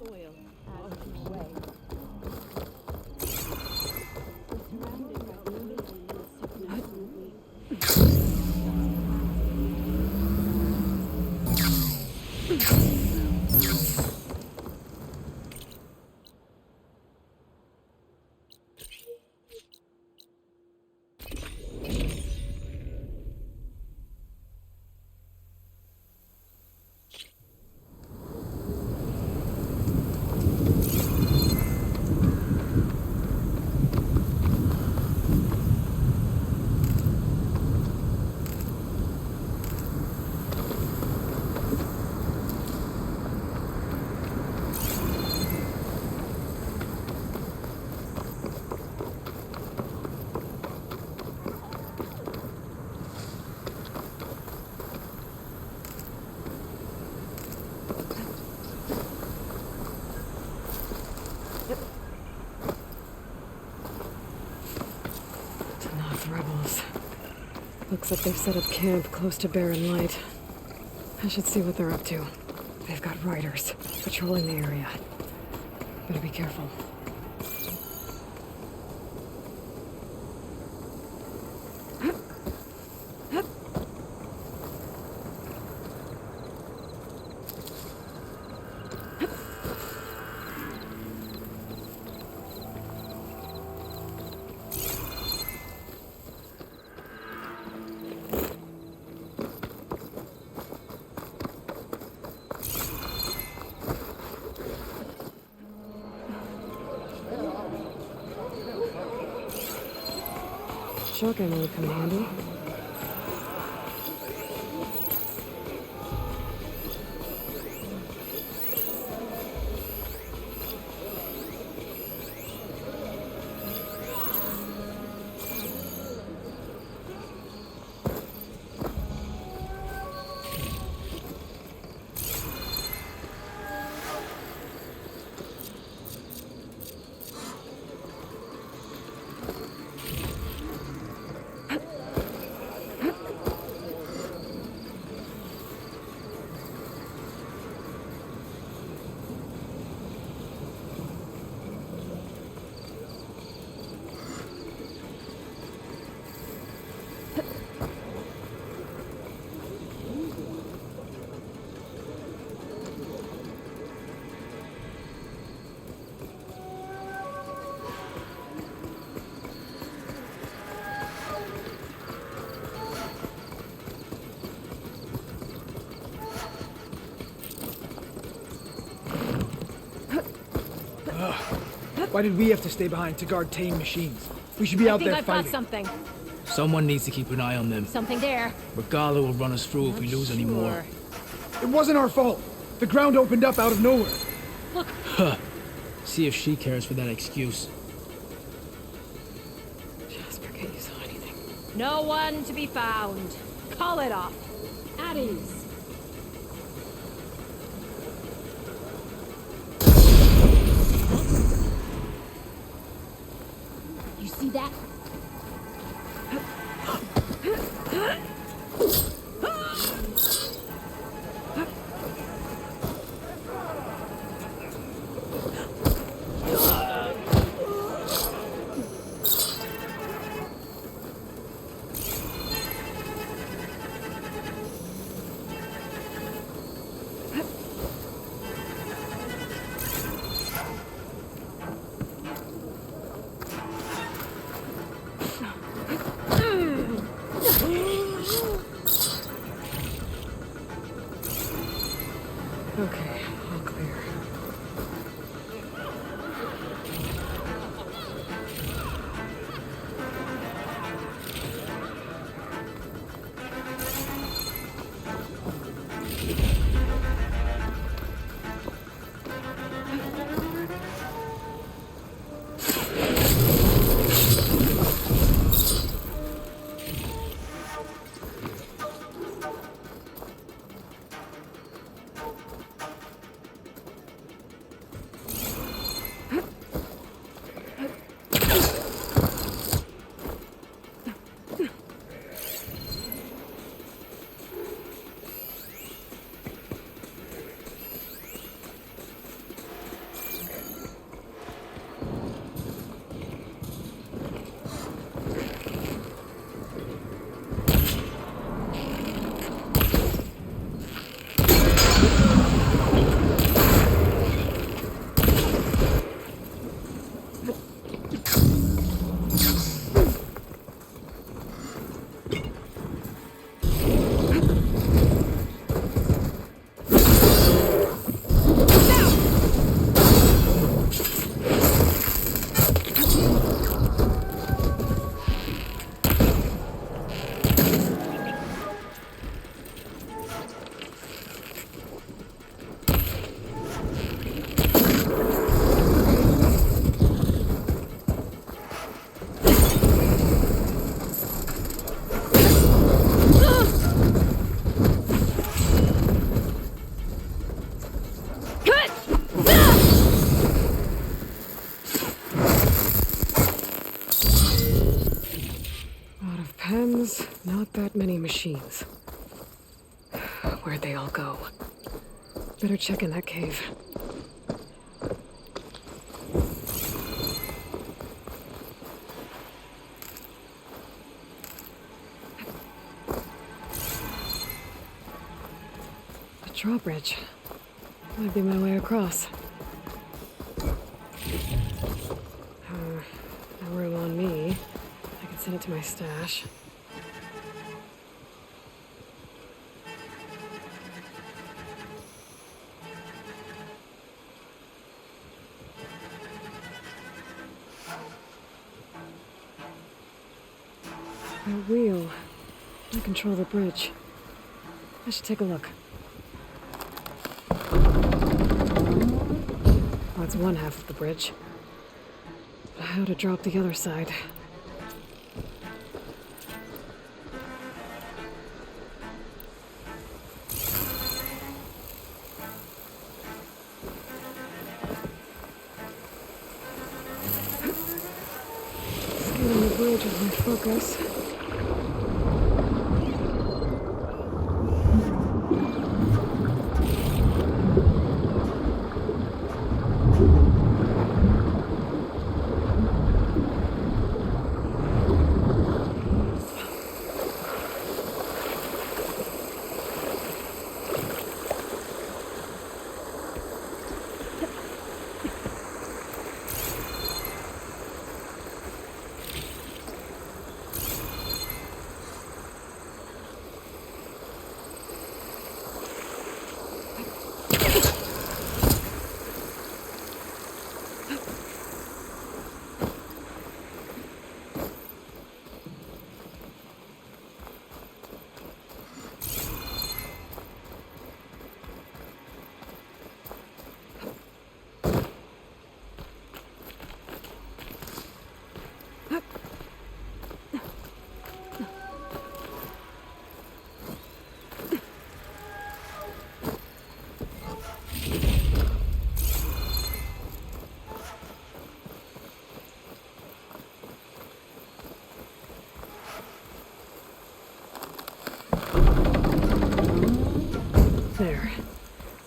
Soil out of the way. Surrounded by images Rebels. Looks like they've set up camp close to Barren Light. I should see what they're up to. They've got riders patrolling the area. Better be careful. Shotgun would come in handy. Why did we have to stay behind to guard tame machines? We should be out there I've fighting. got something. Someone needs to keep an eye on them. Something there. Regala will run us through if we lose any more. It wasn't our fault. The ground opened up out of nowhere. Look, See if she cares for that excuse. Jasper, can't you saw anything? no one to be found. Call it off. At ease. You see that? Okay, all clear. Not that many machines. Where'd they all go? Better check in that cave. The drawbridge. Might be my way across. No room on me. I can send it to my stash. That wheel. I control the bridge. I should take a look. That's one half of the bridge. But how to drop the other side? Scaling the bridge is my focus.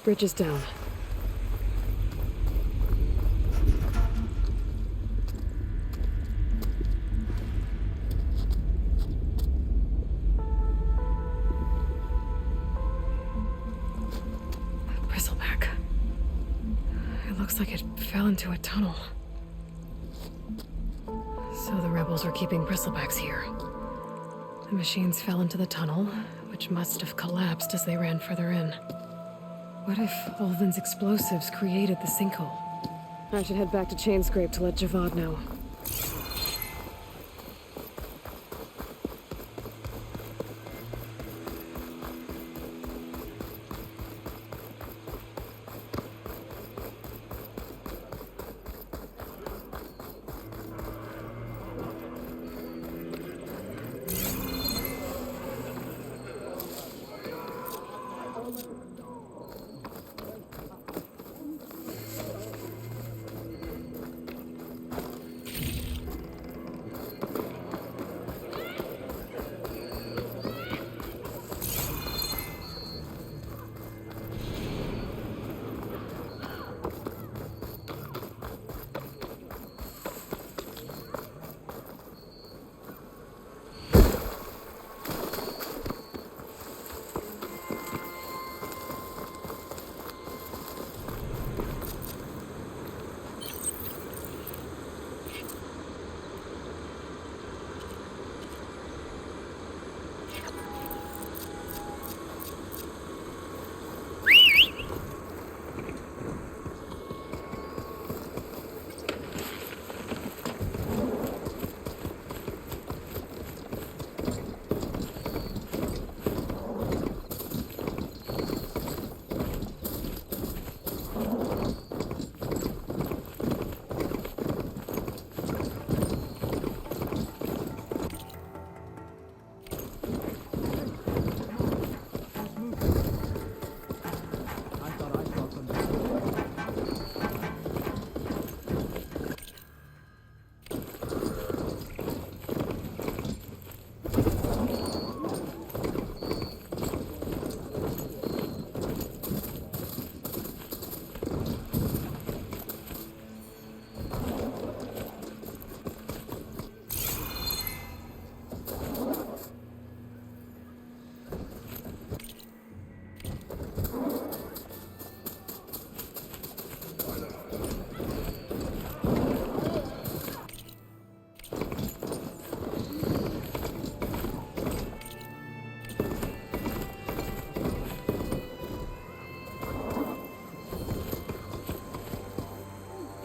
Bridge is down. Bristleback. It looks like it fell into a tunnel. So the rebels were keeping bristlebacks here. The machines fell into the tunnel, which must have collapsed as they ran further in. What if Ulvin's explosives created the sinkhole? I should head back to Chainscrape to let Javad know.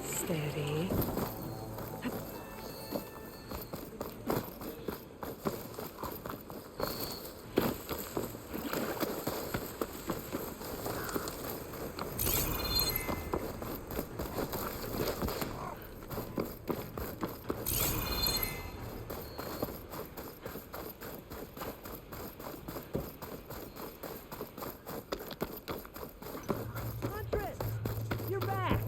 Steady. You're back!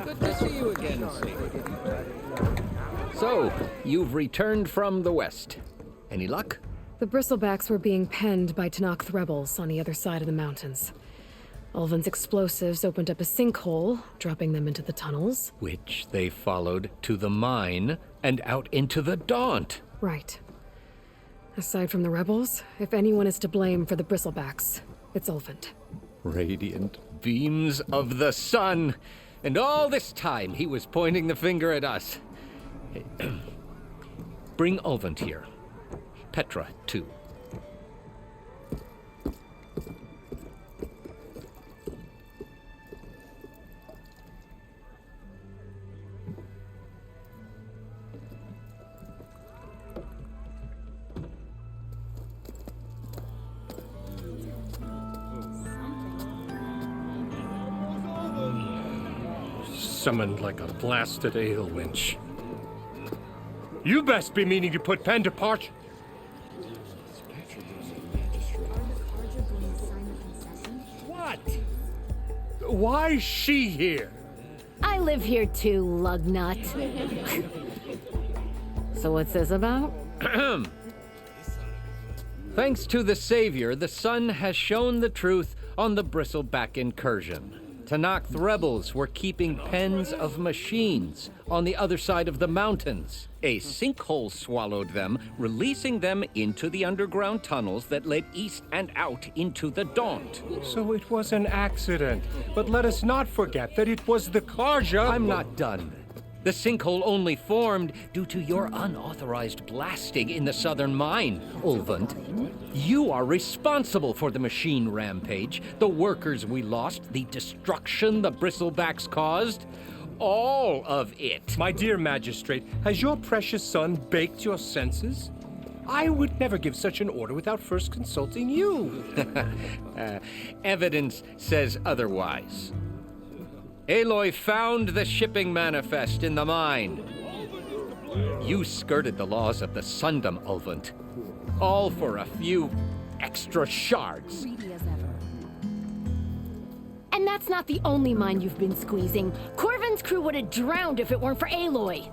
Good to see you again, So, you've returned from the west. Any luck? The bristlebacks were being penned by Tenakth rebels on the other side of the mountains. Ulvin's explosives opened up a sinkhole, dropping them into the tunnels. Which they followed to the mine and out into the Daunt. Right. Aside from the rebels, if anyone is to blame for the bristlebacks, it's Ulvin. Radiant beams of the sun. And all this time he was pointing the finger at us. Bring Ulvin here. Petra, too. summoned like a blasted ale winch. You best be meaning to put pen to parch. What? Why's she here? I live here too, lugnut. So what's this about? Thanks to the Savior, the Sun has shown the truth on the Bristleback incursion. Tanakh rebels were keeping pens of machines on the other side of the mountains. A sinkhole swallowed them, releasing them into the underground tunnels that led east and out into the Daunt. So it was an accident. But let us not forget that it was the Karja. I'm not done. The sinkhole only formed due to your unauthorized blasting in the southern mine, Ulvund. You are responsible for the machine rampage, the workers we lost, the destruction the Bristlebacks caused. All of it. My dear magistrate, has your precious son baked your senses? I would never give such an order without first consulting you. Evidence says otherwise. Aloy found the shipping manifest in the mine. You skirted the laws of the Sundom, Ulvund. All for a few extra shards. Greedy as ever. And that's not the only mine you've been squeezing. Corvin's crew would have drowned if it weren't for Aloy.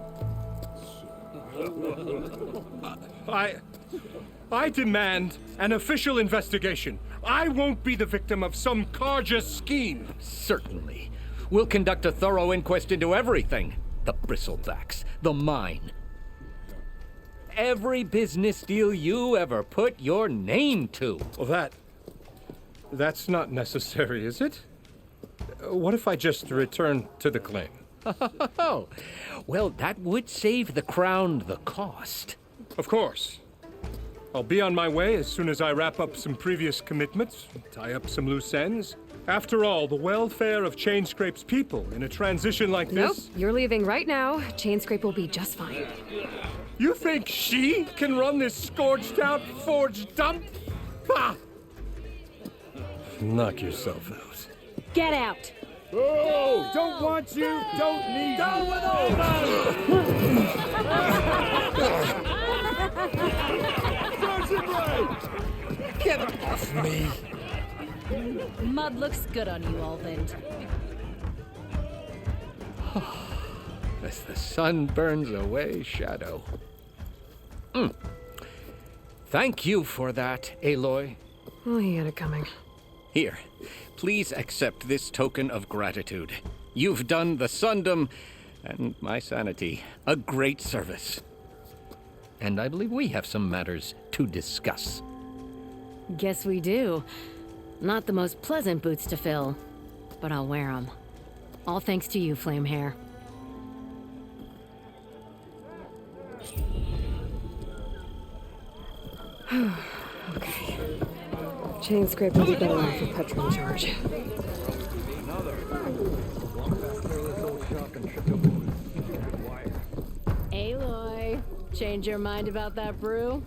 I demand an official investigation. I won't be the victim of some Karja scheme. Certainly. We'll conduct a thorough inquest into everything. The Bristlebacks, the mine. Every business deal you ever put your name to. Well, that's not necessary, is it? What if I just return to the claim? Oh, well, that would save the crown the cost. Of course. I'll be on my way as soon as I wrap up some previous commitments, tie up some loose ends. After all, the welfare of Chainscrape's people in a transition like Nope, this... you're leaving right now. Chainscrape will be just fine. You think she can run this scorched-out forged dump? Ha! Knock yourself out. Get out. Oh, don't want you, don't need you. Down with all Get off me! Mud looks good on you, Ulvund. As the sun burns away shadow. Thank you for that, Aloy. Oh, he had it coming. Here, please accept this token of gratitude. You've done the Sundom and my sanity a great service. And I believe we have some matters to discuss. Guess we do. Not the most pleasant boots to fill, but I'll wear them. All thanks to you, Flamehair. Okay. Chainscrape will be better off with petrol charge. Aloy, change your mind about that brew?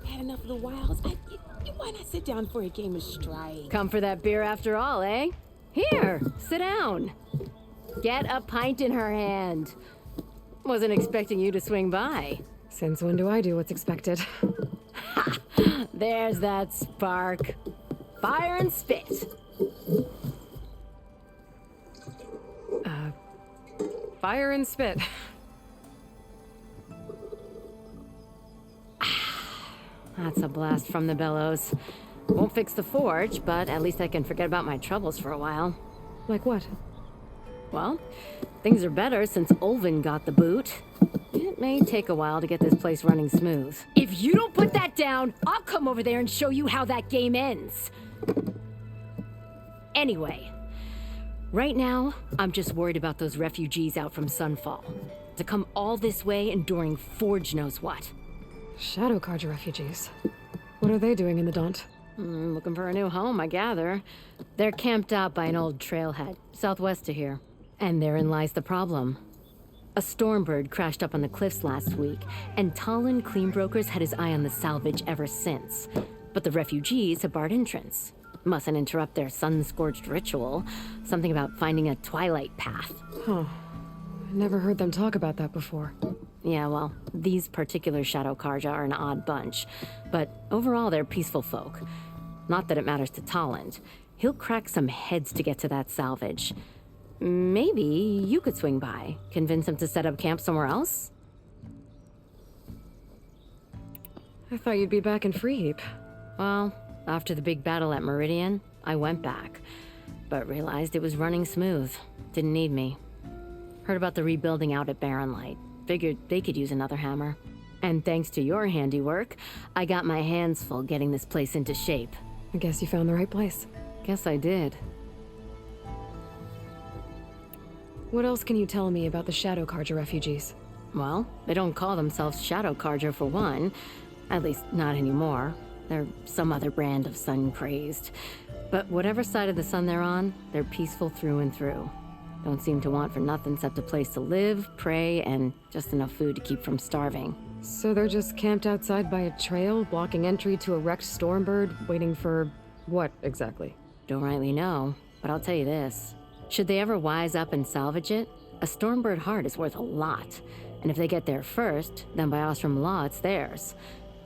Had enough of the wilds. Why not sit down for a game of strike? Come for that beer after all, eh? Here, sit down. Get a pint in her hand. Wasn't expecting you to swing by. Since when do I do what's expected? There's that spark. Fire and spit. Fire and spit. That's a blast from the bellows. Won't fix the forge, but at least I can forget about my troubles for a while. Like what? Well, things are better since Ulvund got the boot. It may take a while to get this place running smooth. If you don't put that down, I'll come over there and show you how that game ends. Anyway, right now, I'm just worried about those refugees out from Sunfall. To come all this way enduring Forge knows what. Shadow Karja refugees. What are they doing in the Daunt? Looking for a new home, I gather. They're camped out by an old trailhead, southwest of here. And therein lies the problem. A Stormbird crashed up on the cliffs last week, and Talon Cleanbrokers had his eye on the salvage ever since. But the refugees have barred entrance. Mustn't interrupt their sun-scorched ritual. Something about finding a twilight path. Huh. Never heard them talk about that before. Yeah, well, these particular Shadow Karja are an odd bunch. But overall, they're peaceful folk. Not that it matters to Tolland. He'll crack some heads to get to that salvage. Maybe you could swing by, convince him to set up camp somewhere else? I thought you'd be back in Freeheap. Well, after the big battle at Meridian, I went back. But realized it was running smooth. Didn't need me. Heard about the rebuilding out at Barren Light. Figured they could use another hammer. And thanks to your handiwork, I got my hands full getting this place into shape. I guess you found the right place. Guess I did. What else can you tell me about the Shadow Karja refugees? Well, they don't call themselves Shadow Karja for one. At least not anymore. They're some other brand of sun-crazed. But whatever side of the sun they're on, they're peaceful through and through. Don't seem to want for nothing except a place to live, pray, and just enough food to keep from starving. So they're just camped outside by a trail, blocking entry to a wrecked Stormbird, waiting for what exactly? Don't rightly know, but I'll tell you this. Should they ever wise up and salvage it, a Stormbird heart is worth a lot. And if they get there first, then by Ostrom law, it's theirs.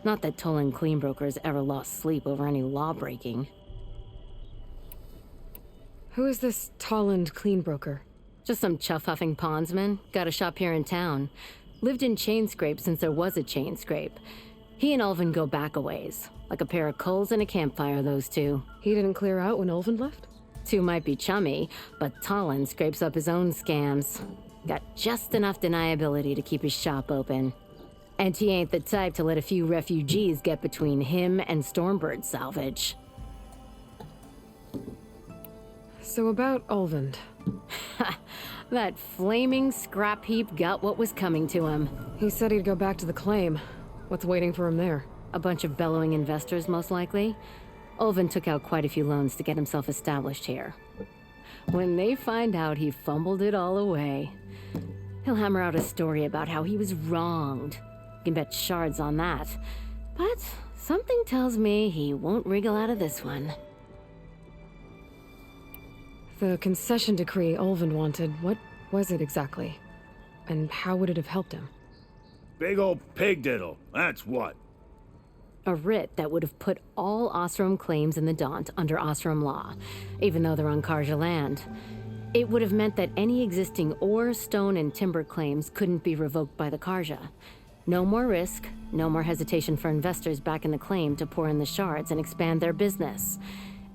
Not that Tolan Cleanbrokers ever lost sleep over any law breaking. Who is this Tolland Cleanbroker? Just some chuff-huffing pondsman. Got a shop here in town. Lived in Chainscrape since there was a Chainscrape. He and Ulvin go back a ways. Like a pair of coals and a campfire, those two. He didn't clear out when Ulvin left? Two might be chummy, but Tolland scrapes up his own scams. Got just enough deniability to keep his shop open. And he ain't the type to let a few refugees get between him and Stormbird salvage. So about Ulvin. That flaming scrap heap got what was coming to him. He said he'd go back to the claim. What's waiting for him there? A bunch of bellowing investors, most likely. Ulvin took out quite a few loans to get himself established here. When they find out he fumbled it all away, he'll hammer out a story about how he was wronged. You can bet shards on that. But something tells me he won't wriggle out of this one. The concession decree Ulvin wanted, what was it exactly? And how would it have helped him? Big old pig diddle, that's what. A writ that would have put all Ostrom claims in the Daunt under Ostrom law, even though they're on Karja land. It would have meant that any existing ore, stone, and timber claims couldn't be revoked by the Karja. No more risk, no more hesitation for investors back in the claim to pour in the shards and expand their business.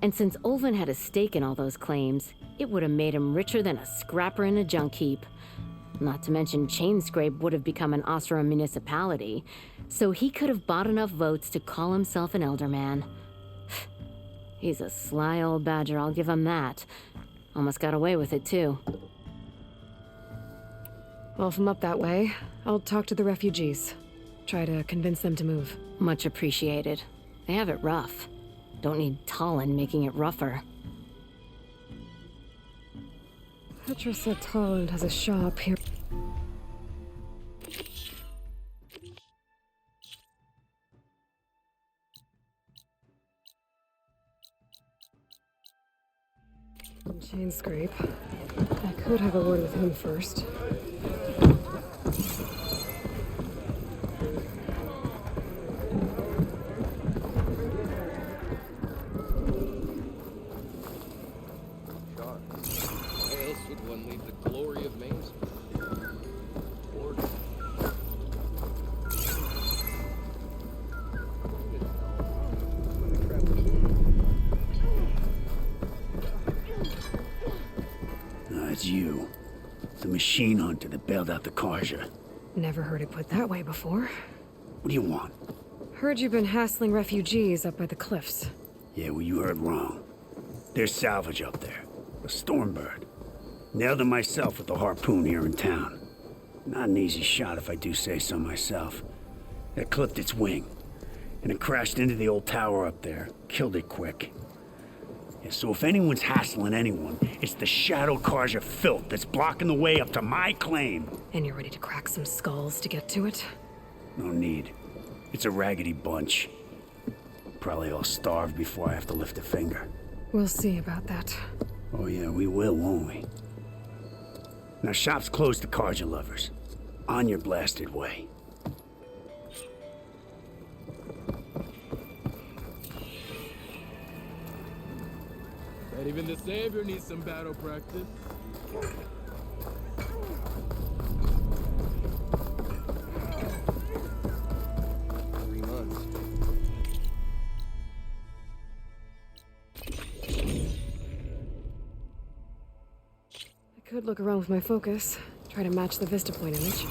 And since Ulvin had a stake in all those claims, it would have made him richer than a scrapper in a junk heap. Not to mention Chainscrape would have become an Ostrom municipality, so he could have bought enough votes to call himself an elderman. He's a sly old badger, I'll give him that. Almost got away with it, too. Well, if I'm up that way, I'll talk to the refugees. Try to convince them to move. Much appreciated. They have it rough. Don't need Tolland making it rougher. Petra said Tolland has a shop here. Chainscrape. I could have a word with him first. Why else would one leave the glory of Mainz? Lord. It's you. The machine hunter that bailed out the Karja. Never heard it put that way before. What do you want? Heard you've been hassling refugees up by the cliffs. Yeah, well, you heard wrong. There's salvage up there. A Stormbird. Nailed him myself with the harpoon here in town. Not an easy shot if I do say so myself. It clipped its wing. And it crashed into the old tower up there. Killed it quick. Yeah, so if anyone's hassling anyone, it's the Shadow Karja filth that's blocking the way up to my claim. And you're ready to crack some skulls to get to it? No need. It's a raggedy bunch. Probably all starved before I have to lift a finger. We'll see about that. Oh yeah, we will, won't we? Now shop's closed to carja lovers. On your blasted way. And even the Savior needs some battle practice. 3 months. I could look around with my focus, try to match the Vista Point image.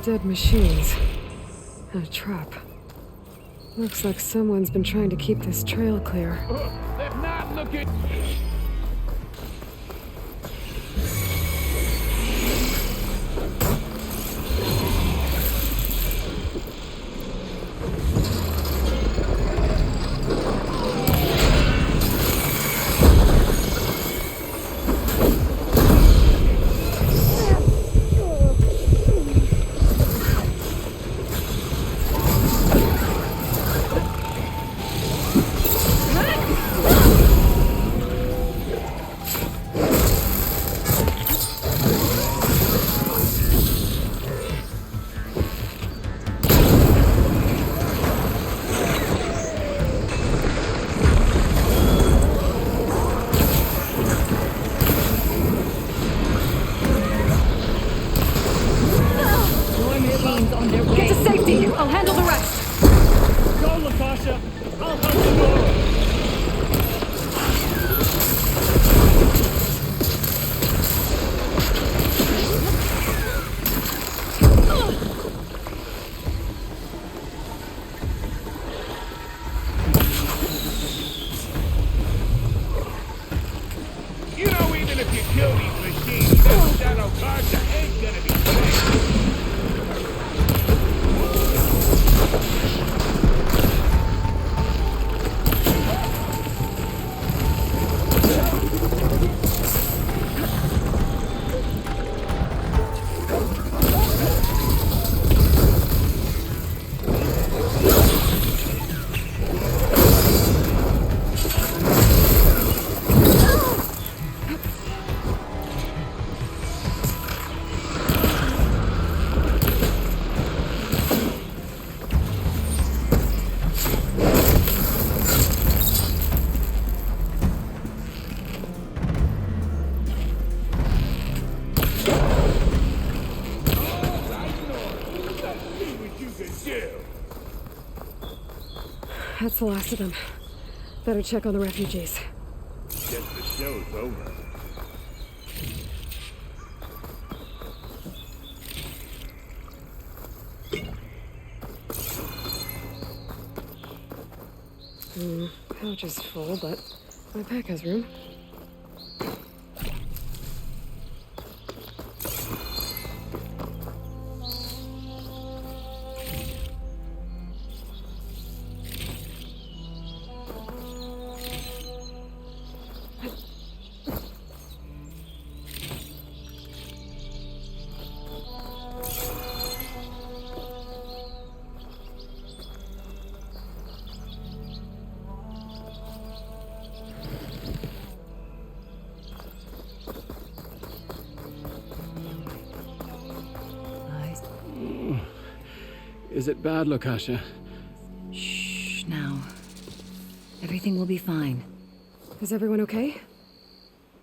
Dead machines. And a trap. Looks like someone's been trying to keep this trail clear. They're not looking. Get to safety! I'll handle the rest! Go, Latasha! I'll help you more! You know, even if you kill these machines, that shadow carja ain't gonna be safe. That's the last of them. Better check on the refugees. Guess the show's over. Pouch is full, but my pack has room. Is it bad, Lakasha? Shh, now. Everything will be fine. Is everyone okay?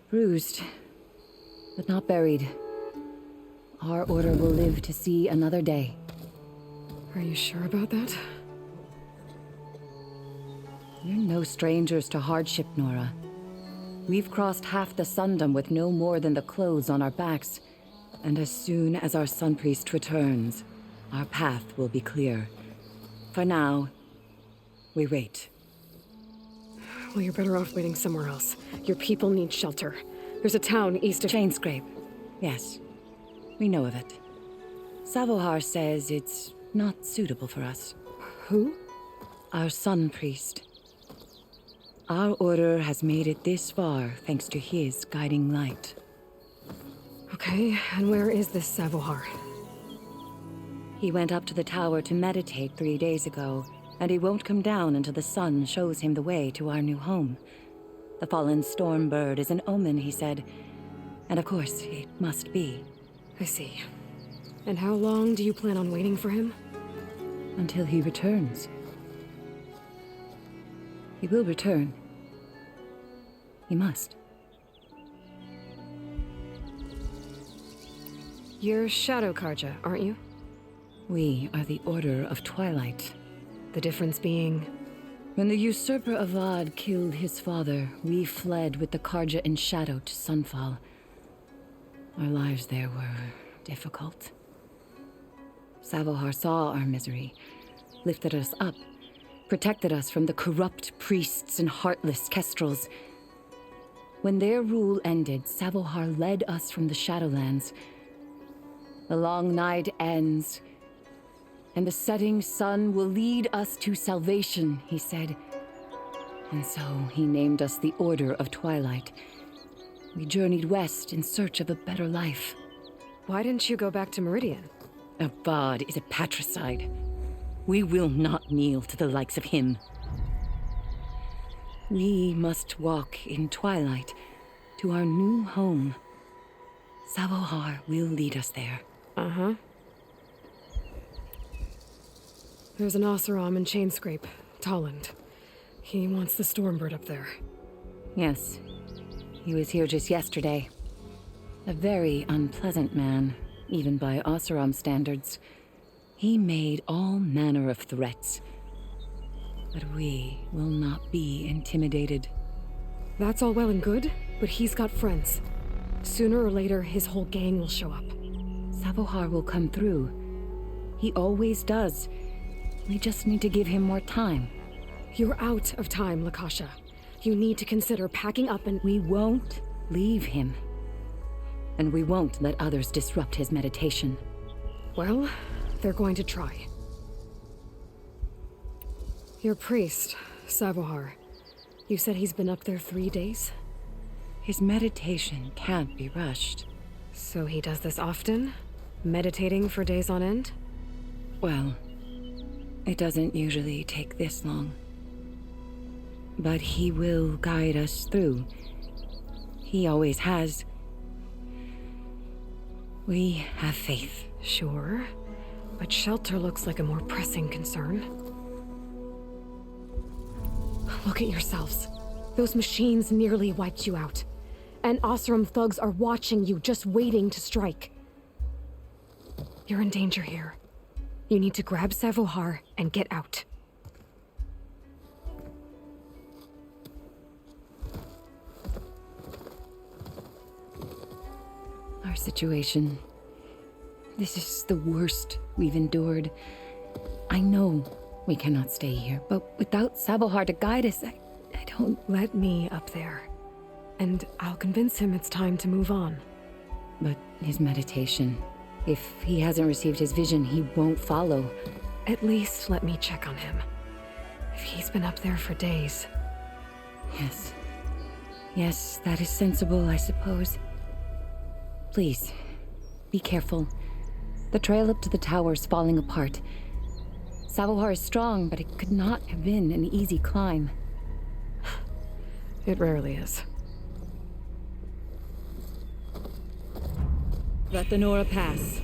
Bruised, but not buried. Our order will live to see another day. Are you sure about that? We're no strangers to hardship, Nora. We've crossed half the Sundom with no more than the clothes on our backs. And as soon as our Sun Priest returns, our path will be clear. For now, we wait. Well, you're better off waiting somewhere else. Your people need shelter. There's a town east of... Chainscrape. Yes. We know of it. Savohar says it's not suitable for us. Who? Our Sun Priest. Our order has made it this far thanks to his guiding light. Okay, and where is this Savohar? He went up to the tower to meditate 3 days ago, and he won't come down until the sun shows him the way to our new home. The fallen storm bird is an omen, he said. And of course, it must be. I see. And how long do you plan on waiting for him? Until he returns. He will return. He must. You're Shadow Karja, aren't you? We are the Order of Twilight. The difference being... When the usurper Avad killed his father, we fled with the Karja in shadow to Sunfall. Our lives there were difficult. Savohar saw our misery, lifted us up, protected us from the corrupt priests and heartless kestrels. When their rule ended, Savohar led us from the Shadowlands. The long night ends, and the setting sun will lead us to salvation, he said. And so he named us the Order of Twilight. We journeyed west in search of a better life. Why didn't you go back to Meridian? Avad is a patricide. We will not kneel to the likes of him. We must walk in twilight to our new home. Savohar will lead us there. Uh-huh. There's an Oseram in Chainscrape, Tolland. He wants the Stormbird up there. Yes. He was here just yesterday. A very unpleasant man, even by Oseram standards. He made all manner of threats. But we will not be intimidated. That's all well and good, but he's got friends. Sooner or later, his whole gang will show up. Savohar will come through. He always does. We just need to give him more time. You're out of time, Lakasha. You need to consider packing up and... We won't leave him. And we won't let others disrupt his meditation. Well, they're going to try. Your priest, Savohar. You said he's been up there 3 days? His meditation can't be rushed. So he does this often? Meditating for days on end? Well, it doesn't usually take this long. But he will guide us through. He always has. We have faith. Sure, but shelter looks like a more pressing concern. Look at yourselves. Those machines nearly wiped you out. And Oseram thugs are watching you, just waiting to strike. You're in danger here. You need to grab Savohar and get out. Our situation. This is the worst we've endured. I know We cannot stay here, but without Savohar to guide us, I don't... Let me up there. And I'll convince him it's time to move on. But his meditation... If he hasn't received his vision, he won't follow. At least let me check on him. If he's been up there for days. Yes. Yes, that is sensible, I suppose. Please, be careful. The trail up to the tower's falling apart. Savohar is strong, but it could not have been an easy climb. It rarely is. Let the Nora pass.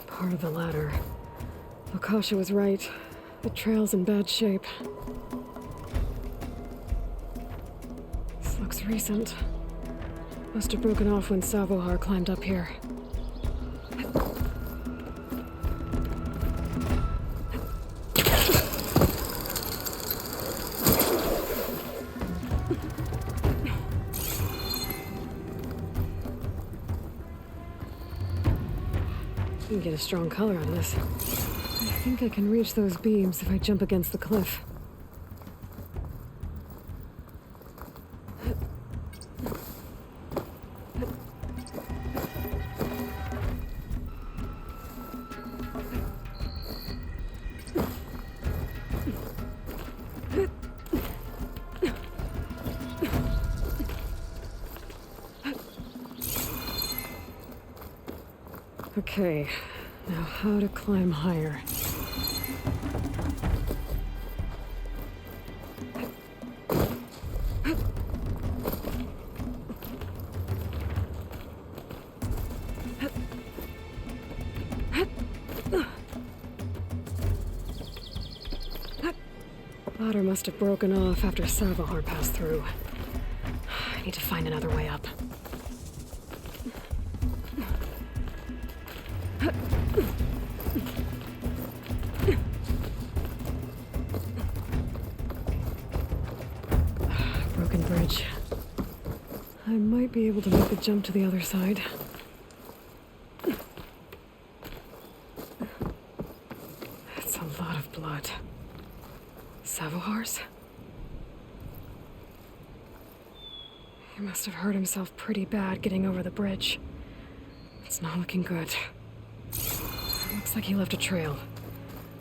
Part of the ladder. Lakasha was right. The trail's in bad shape. This looks recent. Must have broken off when Savohar climbed up here. I can get a strong color on this. I think I can reach those beams if I jump against the cliff. Okay, now how to climb higher. Ladder must have broken off after Savohar passed through. I need to find another way up. Broken bridge. I might be able to make the jump to the other side. That's a lot of blood. Savohar's? He must have hurt himself pretty bad getting over the bridge. It's not looking good. Looks like he left a trail.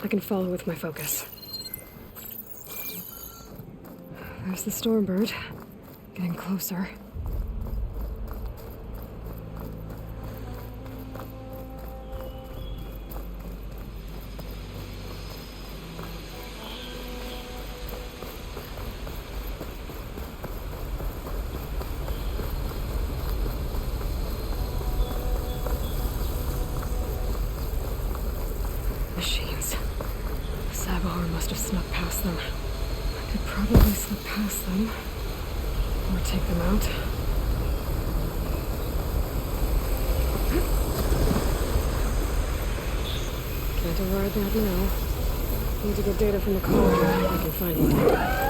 I can follow with my focus. There's the Stormbird. Getting closer. Machines. Savohar must have snuck past them. I could probably slip past them. Or take them out. Can't override that now. Need to get data from the car. I can find it.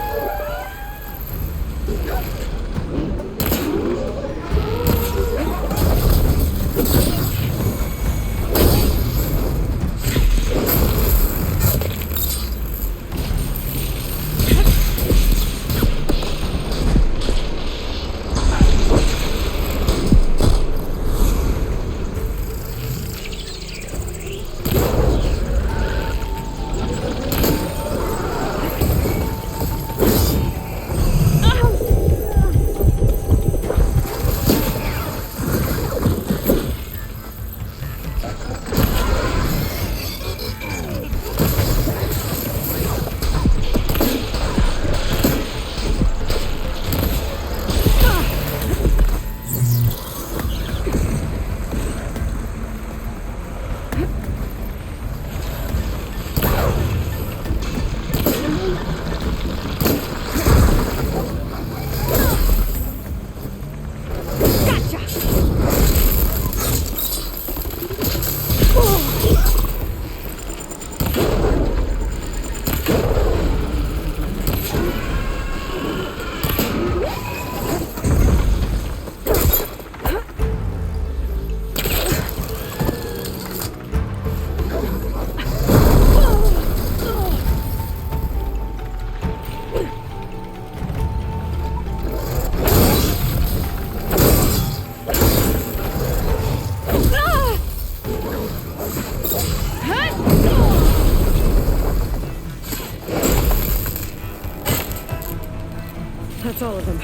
That's all of them.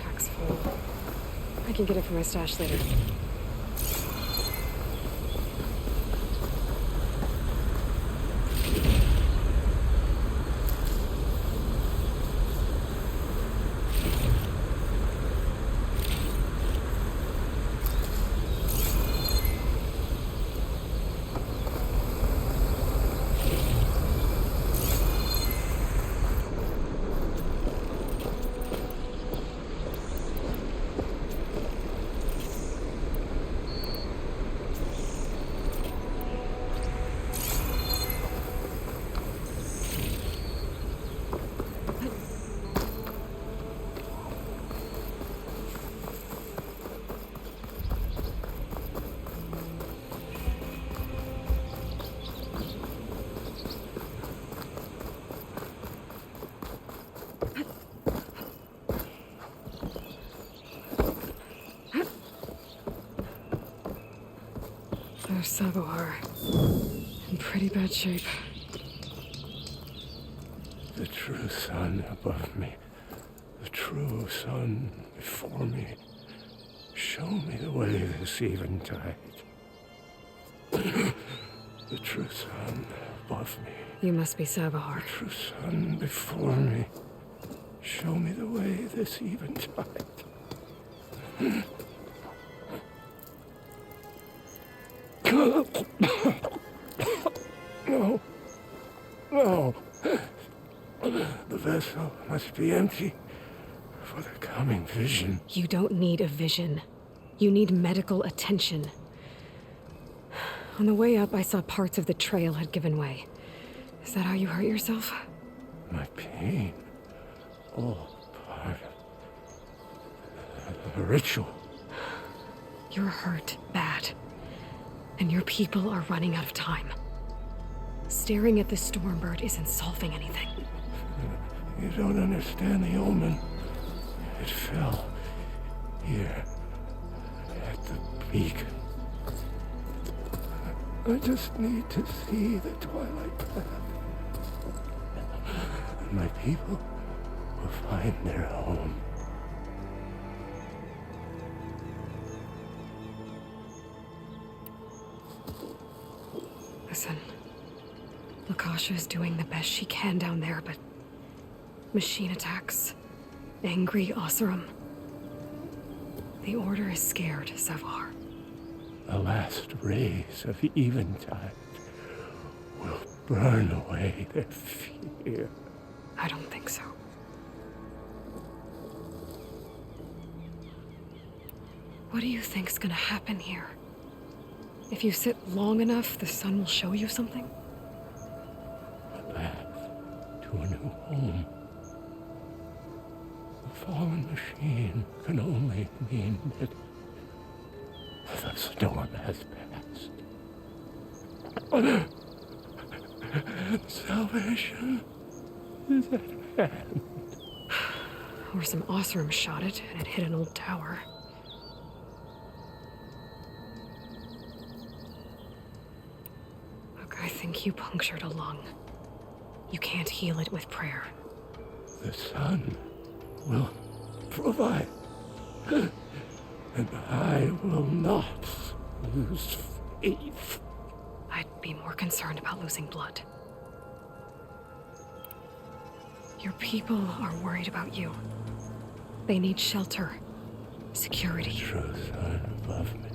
Pack's full. I can get it from my stash later. There's Savohar. In pretty bad shape. The true sun above me. The true sun before me. Show me the way this eventide. The true sun above me. You must be Savohar. The true sun before me. Show me the way this eventide. No. No. The vessel must be empty for the coming vision. You don't need a vision. You need medical attention. On the way up, I saw parts of the trail had given way. Is that how you hurt yourself? My pain. All part of the ritual. You're hurt bad. And your people are running out of time. Staring at the Stormbird isn't solving anything. You don't understand the omen. It fell here at the peak. I just need to see the twilight path. And my people will find their home. Listen, Lakasha is doing the best she can down there, but machine attacks, angry Oseram. The Order is scared, Savohar. The last rays of eventide will burn away their fear. I don't think so. What do you think's gonna happen here? If you sit long enough, the sun will show you something? A path to a new home. The fallen machine can only mean that the storm has passed. Salvation is at hand. Or some Oseram shot it, and it hit an old tower. Look, I think you punctured a lung. You can't heal it with prayer. The sun will provide. And I will not lose faith. I'd be more concerned about losing blood. Your people are worried about you. They need shelter, security. The true sun above me.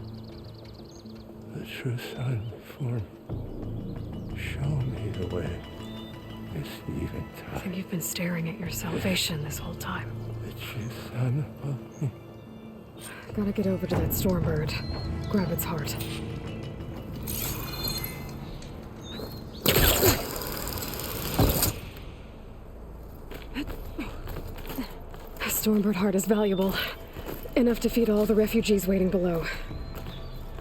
The true sun before me. Show me the way. This eventide. I think you've been staring at your salvation this whole time. The true sun above me. Gotta get over to that Stormbird. Grab its heart. A Stormbird heart is valuable. Enough to feed all the refugees waiting below.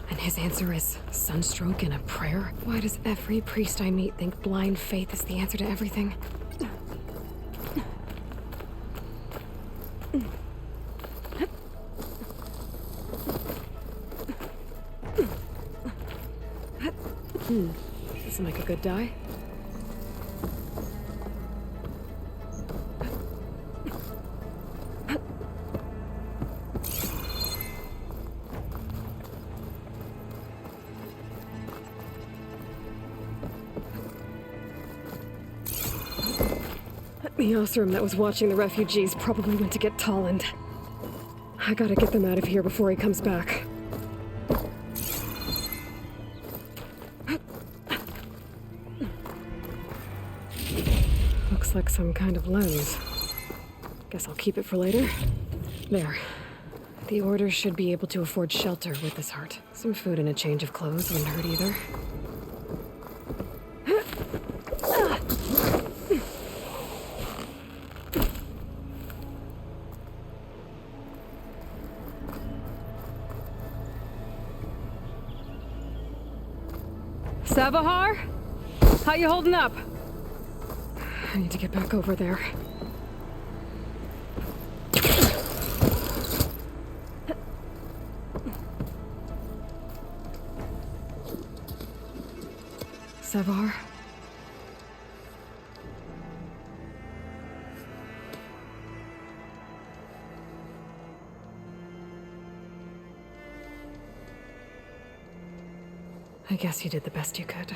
And his answer is sunstroke and a prayer? Why does every priest I meet think blind faith is the answer to everything? This will make a good dye. The Osram that was watching the refugees probably went to get Tolland. I gotta get them out of here before he comes back. Looks like some kind of lens. Guess I'll keep it for later. There. The Order should be able to afford shelter with this heart. Some food and a change of clothes wouldn't hurt either. Savahar? How you holding up? I need to get back over there. Savahar? I guess you did the best you could.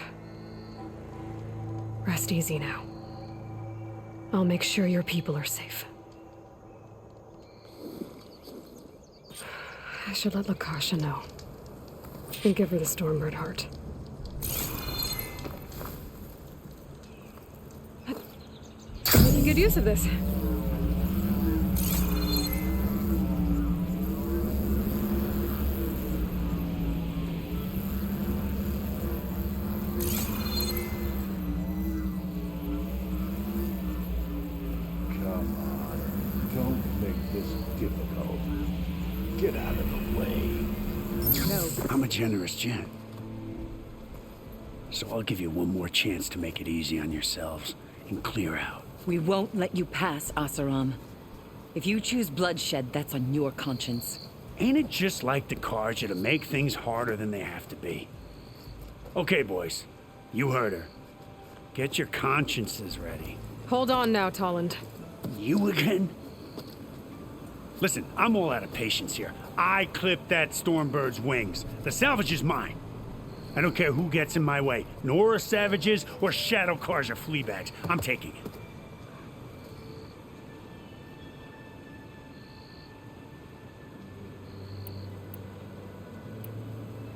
Rest easy now. I'll make sure your people are safe. I should let Lakasha know. And give her the Stormbird heart. Making good use of this. I'm a generous gent. So I'll give you one more chance to make it easy on yourselves and clear out. We won't let you pass, Asaram. If you choose bloodshed, that's on your conscience. Ain't it just like the Karja to make things harder than they have to be? Okay, boys. You heard her. Get your consciences ready. Hold on now, Tolland. You again? Listen, I'm all out of patience here. I clipped that Stormbird's wings. The salvage is mine. I don't care who gets in my way. Nora savages or shadow cars or fleabags. I'm taking it.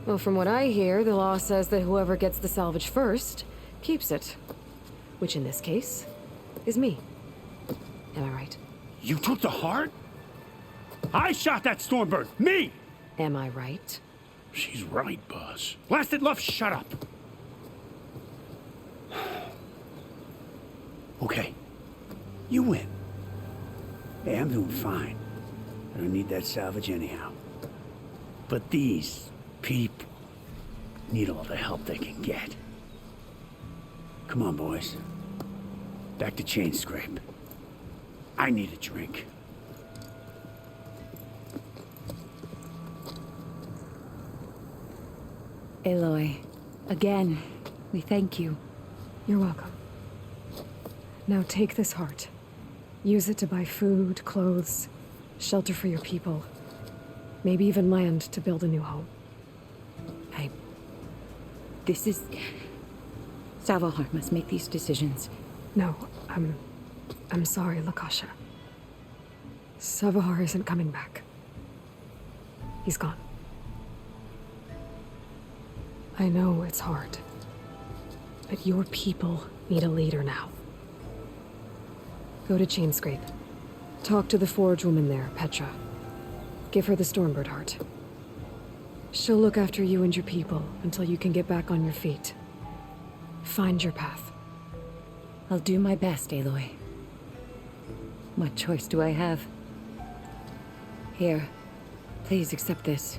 Well, from what I hear, the law says that whoever gets the salvage first keeps it. Which in this case is me. Am I right? You took the heart? I shot that Stormbird! Me! Am I right? She's right, boss. Blasted Luff, shut up! Okay. You win. Hey, I'm doing fine. I don't need that salvage anyhow. But these people need all the help they can get. Come on, boys. Back to Chain Scrape. I need a drink. Aloy, again, we thank you. You're welcome. Now take this heart. Use it to buy food, clothes, shelter for your people. Maybe even land to build a new home. This is... Savahar must make these decisions. No, I'm sorry, Lakasha. Savahar isn't coming back. He's gone. I know it's hard, but your people need a leader now. Go to Chainscrape. Talk to the forge woman there, Petra. Give her the Stormbird heart. She'll look after you and your people until you can get back on your feet. Find your path. I'll do my best, Aloy. What choice do I have? Here, please accept this.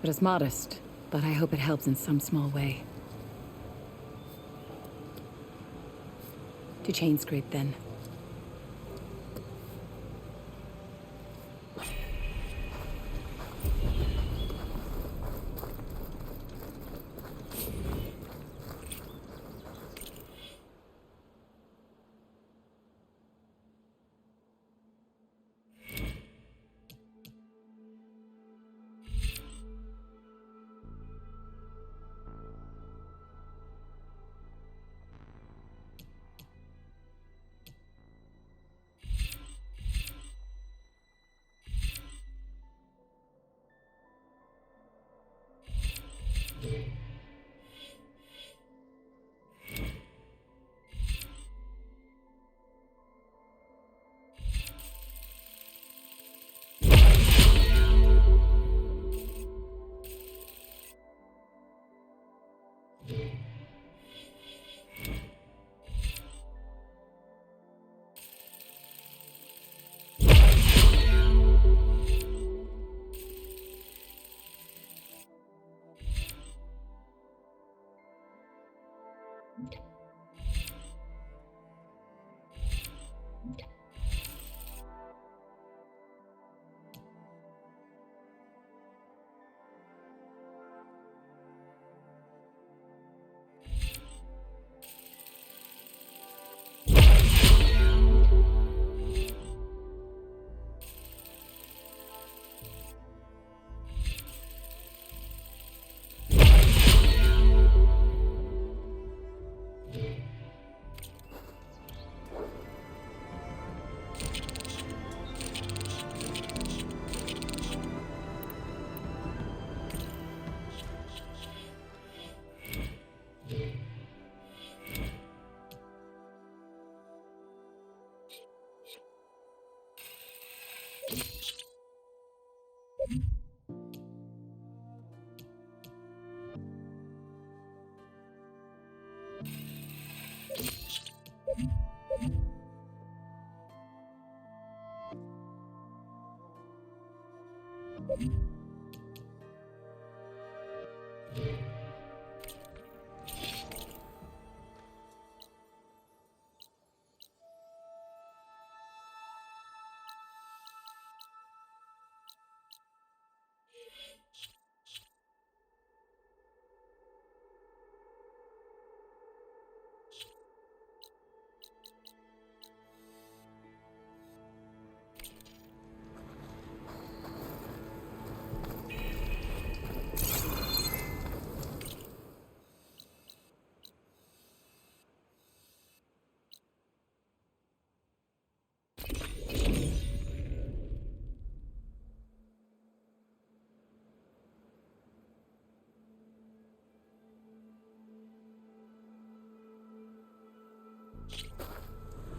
It is modest, but I hope it helps in some small way. To Chainscrape, then.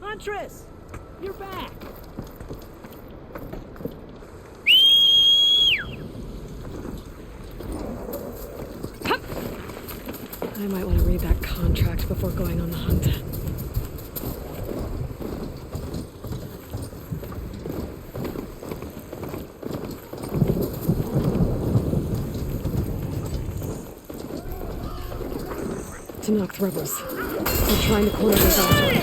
Huntress! You're back! I might want to read that contract before going on the hunt. To knock the rebels. They're trying to corner this altar.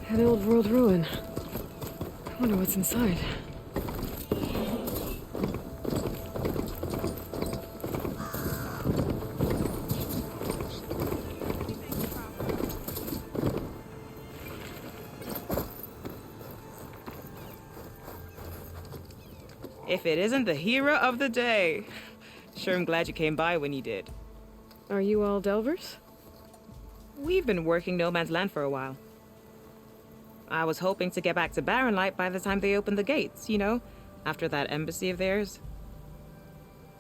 An old world ruin. I wonder what's inside. If it isn't the hero of the day. Sure, I'm glad you came by when you did. Are you all Delvers? We've been working No Man's Land for a while. I was hoping to get back to Barren Light by the time they opened the gates, you know, after that embassy of theirs.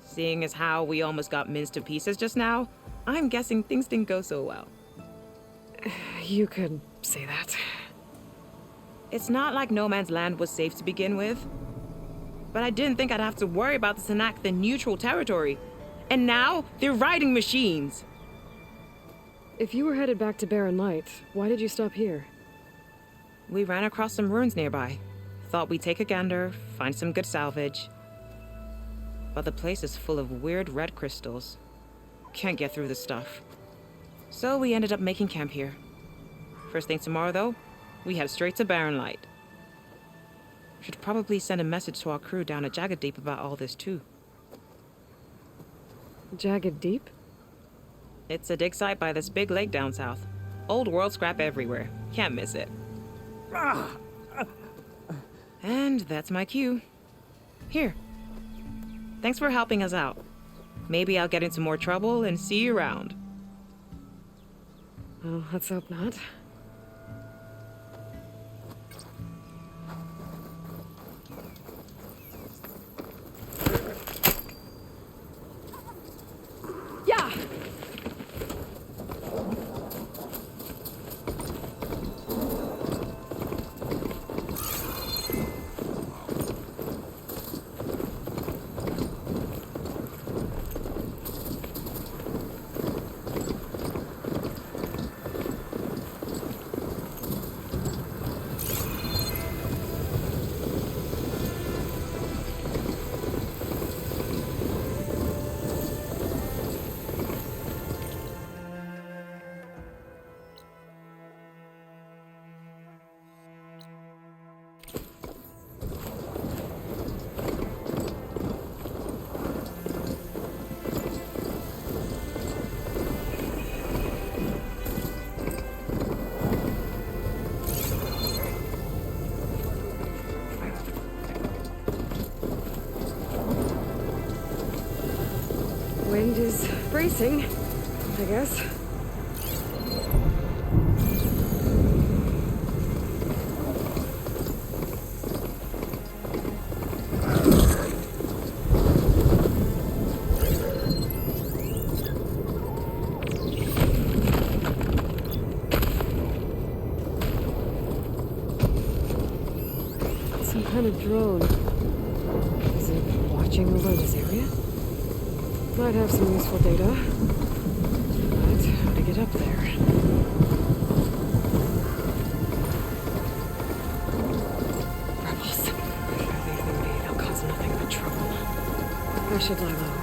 Seeing as how we almost got minced to pieces just now, I'm guessing things didn't go so well. You could say that. It's not like No Man's Land was safe to begin with. But I didn't think I'd have to worry about this enact the neutral territory. And now, they're riding machines. If you were headed back to Barren Light, why did you stop here? We ran across some ruins nearby. Thought we'd take a gander, find some good salvage. But the place is full of weird red crystals. Can't get through the stuff. So we ended up making camp here. First thing tomorrow, though, we head straight to Barren Light. Should probably send a message to our crew down at Jagged Deep about all this, too. Jagged Deep? It's a dig site by this big lake down south. Old world scrap everywhere. Can't miss it. And that's my cue. Here. Thanks for helping us out. Maybe I'll get into more trouble and see you around. Well, let's hope not. Yeah! Wind is bracing, I guess. Some kind of drone. Is it watching over this area? Might have some useful data. But how to get up there? Rebels. If I leave them be, they'll cause nothing but trouble. I should lie low.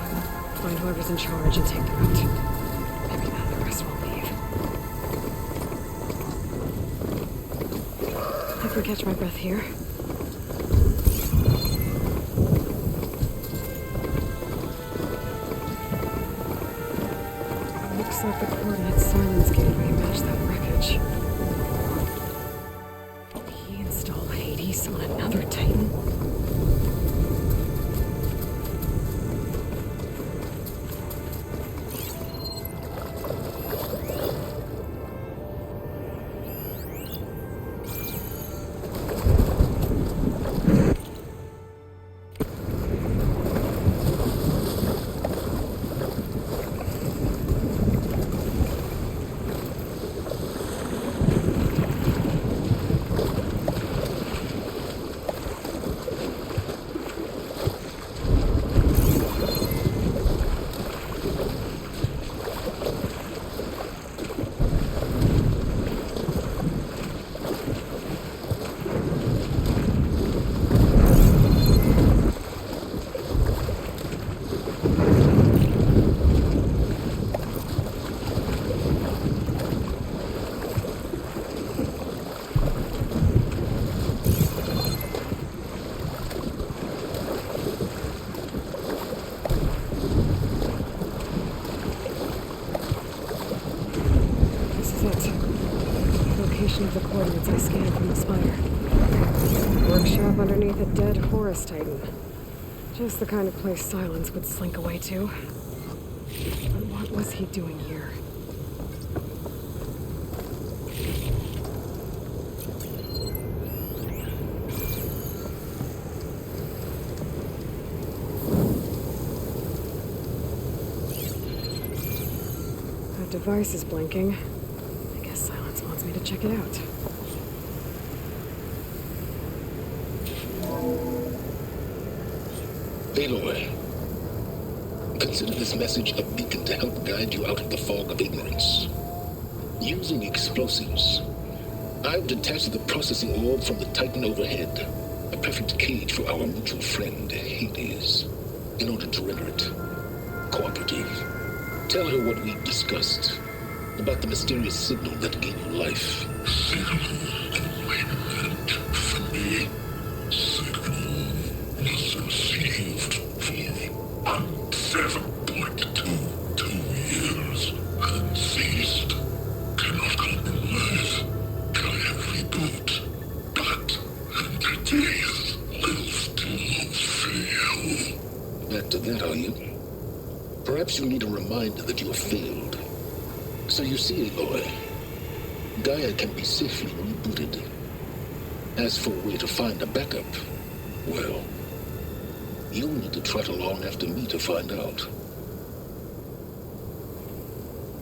Find whoever's in charge and take them out. Maybe then the rest will leave. I can catch my breath here. Looks like the coordinates Silence gave me match that wreckage. Did he install Hades on another Titan? Of the coordinates I scanned from the spire. Workshop underneath a dead Horus Titan. Just the kind of place Silence would slink away to. But what was he doing here? That device is blinking. Silence wants me to check it out. Aloy, consider this message a beacon to help guide you out of the fog of ignorance. Using explosives, I've detached the processing orb from the Titan overhead, a perfect cage for our mutual friend, Hades, in order to render it cooperative. Tell her what we've discussed. About the mysterious signal that gave you life. Signal only meant for me. Signal was received for 7.22 years and ceased. Cannot compromise. Gaia reboot. But entities live to fail. Back to that, are you? Perhaps you need a reminder that you have failed. So you see, Aloy, Gaia can be safely rebooted. As for a way to find a backup, well, you'll need to trot along after me to find out.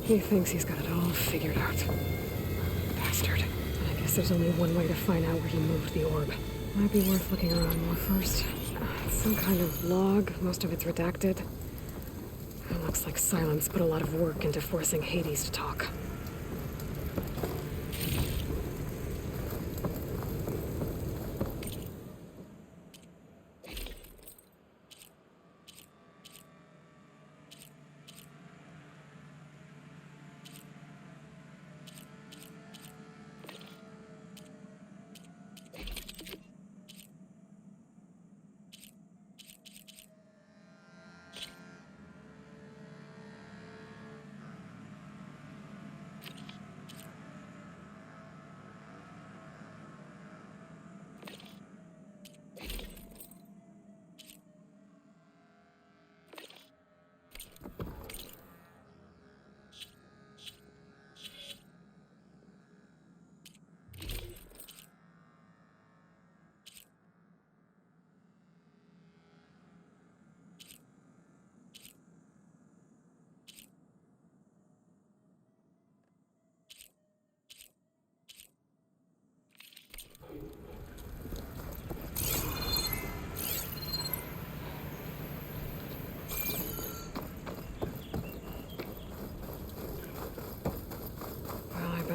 He thinks he's got it all figured out. Bastard. I guess there's only one way to find out where he moved the orb. Might be worth looking around more first. Some kind of log, most of it's redacted. It looks like Silence put a lot of work into forcing Hades to talk.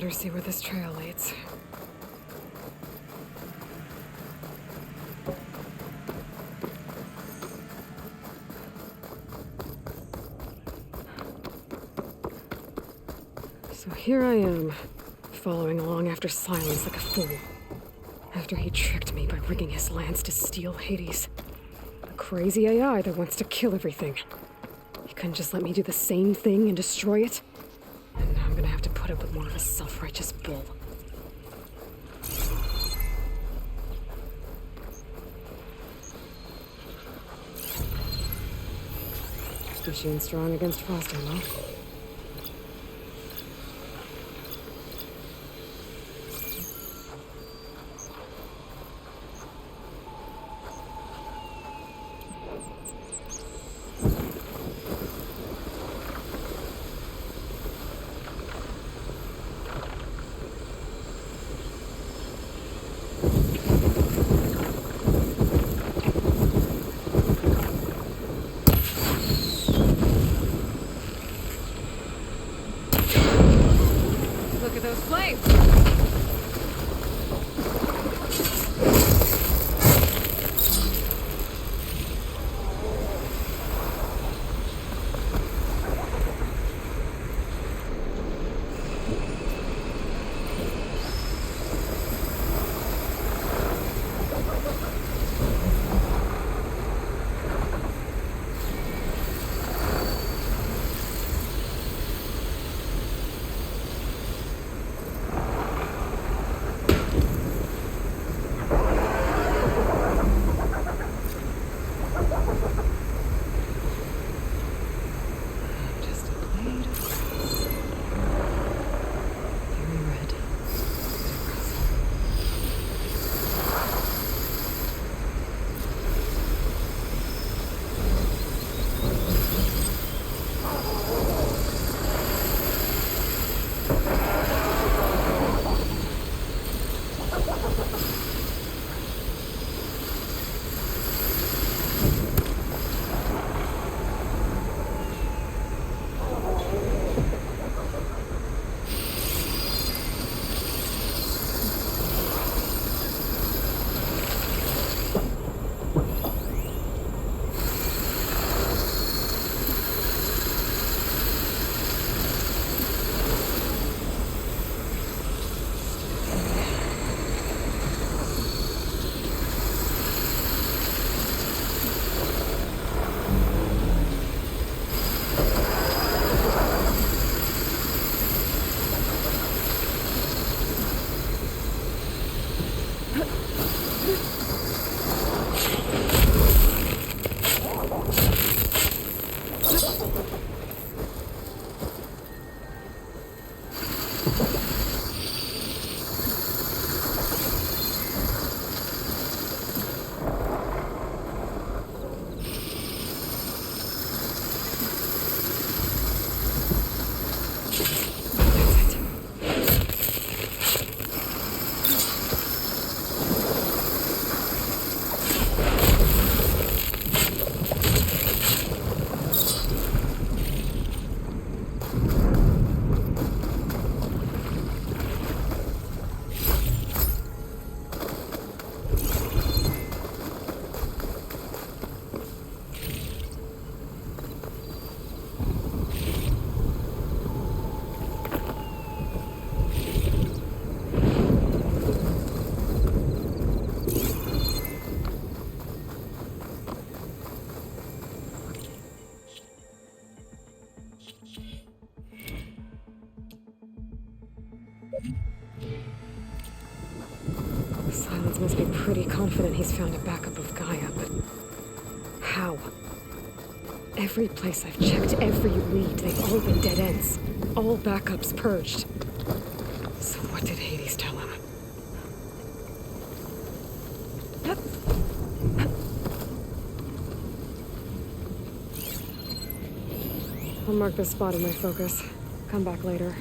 Better see where this trail leads. So here I am, following along after Silence like a fool. After he tricked me by rigging his lance to steal Hades. A crazy AI that wants to kill everything. He couldn't just let me do the same thing and destroy it? And now I'm gonna have to put up with more of a self-righteous bull. Squishy and strong against Foster, huh? Look at those flames! Silence must be pretty confident he's found a backup of Gaia, but how? Every place I've checked, every lead, they've all been dead ends. All backups purged. So what did Hades tell him? I'll mark this spot in my focus. Come back later.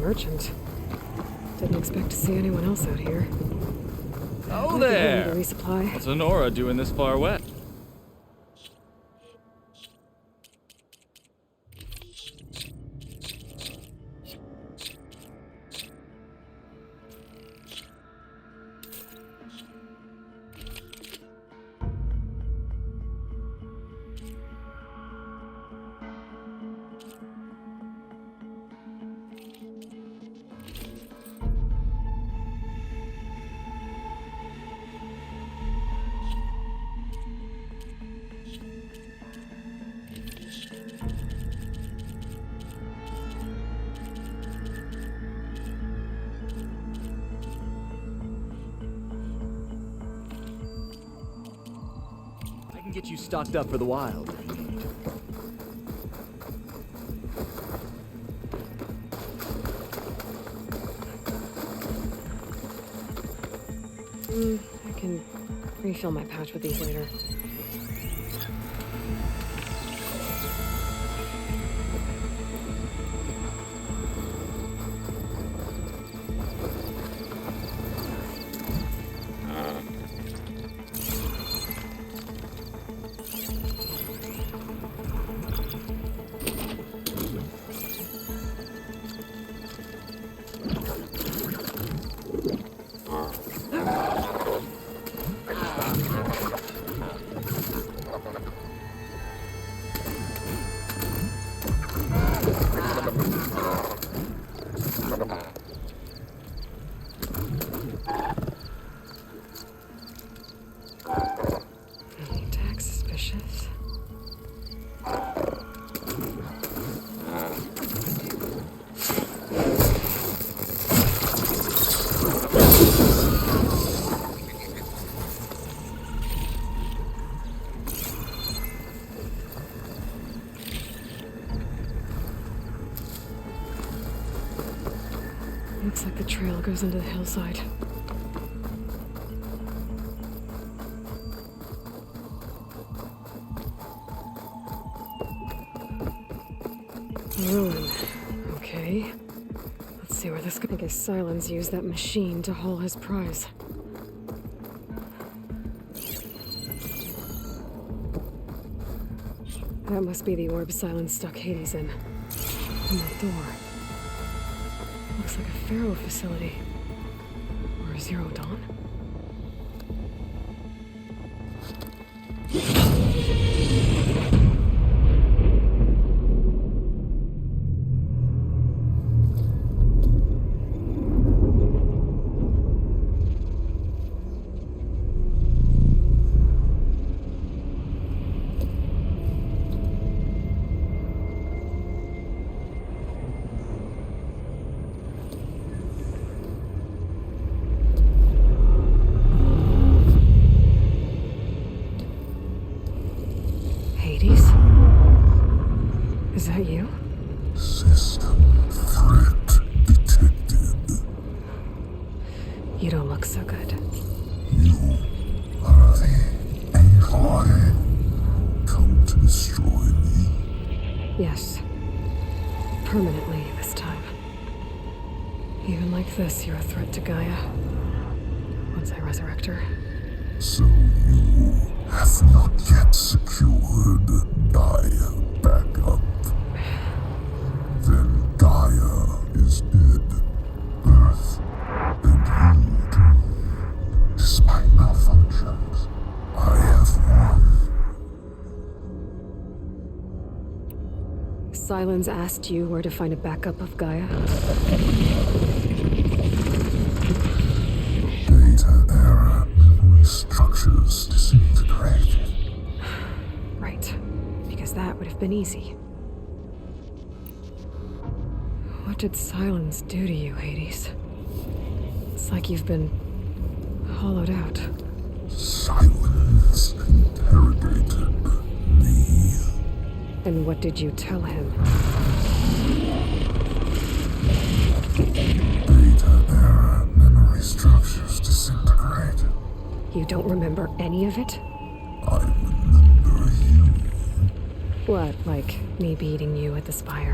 merchant. Didn't expect to see anyone else out here. Oh Might be heading there! to resupply. What's Honora doing this far west? Get you stocked up for the wild. I can refill my pouch with these later. Tax suspicious. Looks like the trail goes into the hillside. Ruin. Okay. Let's see where this guy. I guess Silence used that machine to haul his prize. That must be the orb Silence stuck Hades in. And that door. Looks like a Pharaoh facility. Or a Zero Dawn. Is that you? System threat detected. You don't look so good. You are the AI come to destroy me. Yes. Permanently this time. Even like this, you're a threat to Gaia. Once I resurrect her. So you have not yet secured Gaia back up. Then Gaia is dead. Earth and you too. Despite malfunctions, I have won. Silence asked you where to find a backup of Gaia. Data error, memory structures disintegrated. Right. Because that would have been easy. What did Silence do to you, Hades? It's like you've been hollowed out. Silence interrogated me. And what did you tell him? Data error, memory structures disintegrated. You don't remember any of it? I remember you. What, like me beating you at the spire?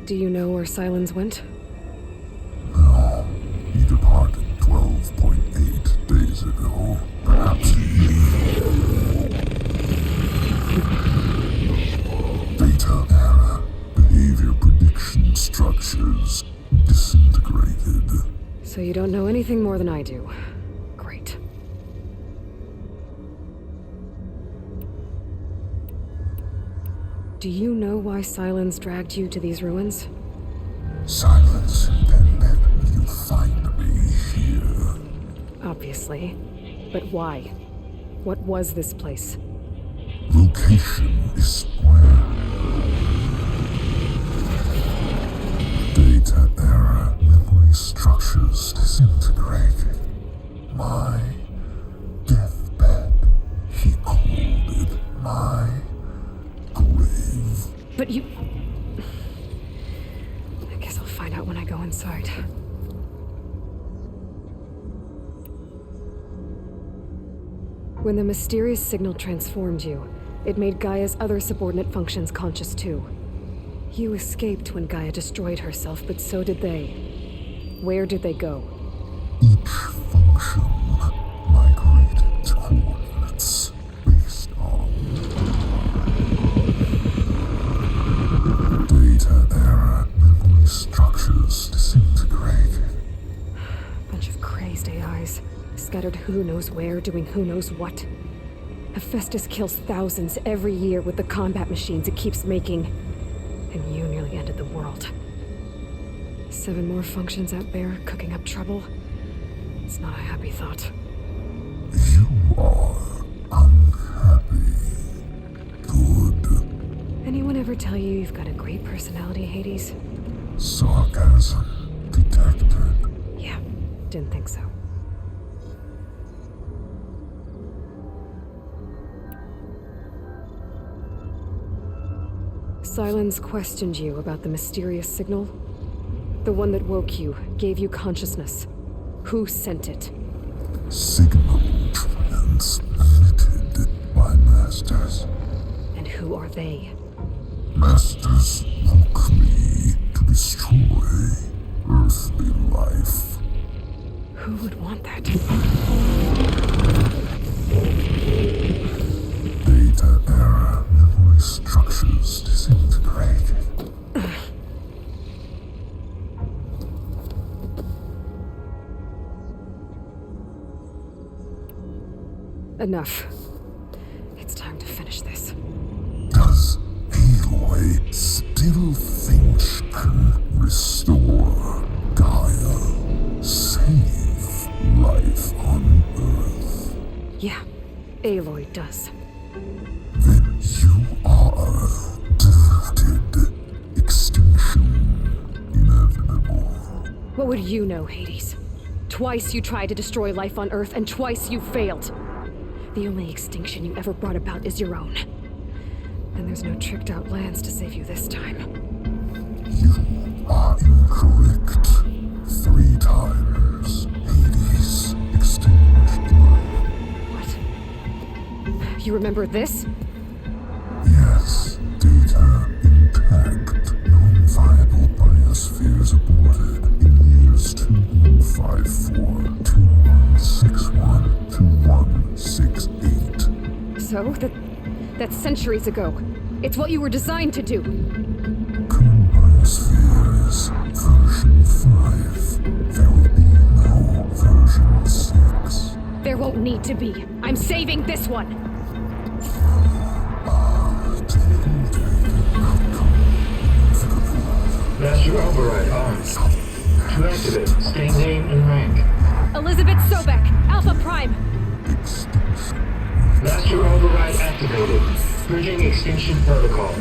Do you know where Silence went? No. He departed 12.8 days ago. Perhaps data error. Behavior prediction structures disintegrated. So you don't know anything more than I do. Great. Do you know why Silence dragged you to these ruins? Silence intended you find me here. Obviously. But why? What was this place? Location is square. Data error. Memory structures disintegrated. My deathbed. He called it my grave. But you... I guess I'll find out when I go inside. When the mysterious signal transformed you, it made Gaia's other subordinate functions conscious too. You escaped when Gaia destroyed herself, but so did they. Where did they go? Each function migrated to coordinates based on data error. Memory structures disintegrated. Bunch of crazed AIs, scattered who knows where, doing who knows what. Hephaestus kills thousands every year with the combat machines it keeps making. And you nearly ended the world. 7 more functions out there, cooking up trouble. It's not a happy thought. You are unhappy. Good. Anyone ever tell you you've got a great personality, Hades? Sarcasm detected. Yeah, didn't think so. Silence questioned you about the mysterious signal? The one that woke you, gave you consciousness. Who sent it? Signal transmitted by masters. And who are they? Masters woke me to destroy earthly life. Who would want that? Data error. Memory structures disintegrated. Enough. It's time to finish this. Does Aloy still think she can restore Gaia? Save life on Earth? Yeah, Aloy does. Then you are deluded. Extinction inevitable. What would you know, Hades? Twice you tried to destroy life on Earth, and twice you failed. The only extinction you ever brought about is your own. And there's no tricked-out lands to save you this time. You are incorrect. 3 times. Hades extinguished life. What? You remember this? Yes. Data intact. Non-viable biospheres aborted in years 2154, 2161, 2168. So, that's centuries ago. It's what you were designed to do. Current biospheres, version 5. There will be no version 6. There won't need to be. I'm saving this one. Master override on. To activate, stay name and rank. Elizabeth Sobek, Alpha Prime. Master override activated. Bridging extinction protocol.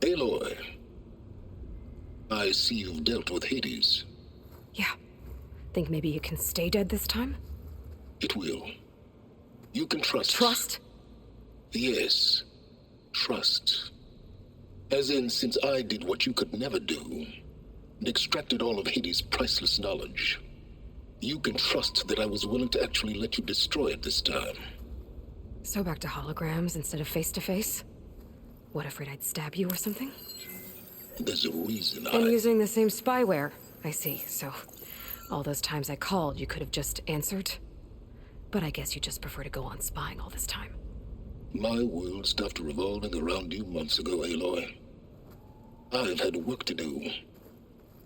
Aloy, I see you've dealt with Hades. Yeah. Think maybe it can stay dead this time? It will. You can trust. Trust? Yes. Trust. As in, since I did what you could never do, and extracted all of Hades' priceless knowledge, you can trust that I was willing to actually let you destroy it this time. So back to holograms instead of face-to-face? What, afraid I'd stab you or something? There's a reason And using the same spyware. I see, so all those times I called, you could have just answered? But I guess you just prefer to go on spying all this time. My world stopped revolving around you months ago, Aloy. I've had work to do.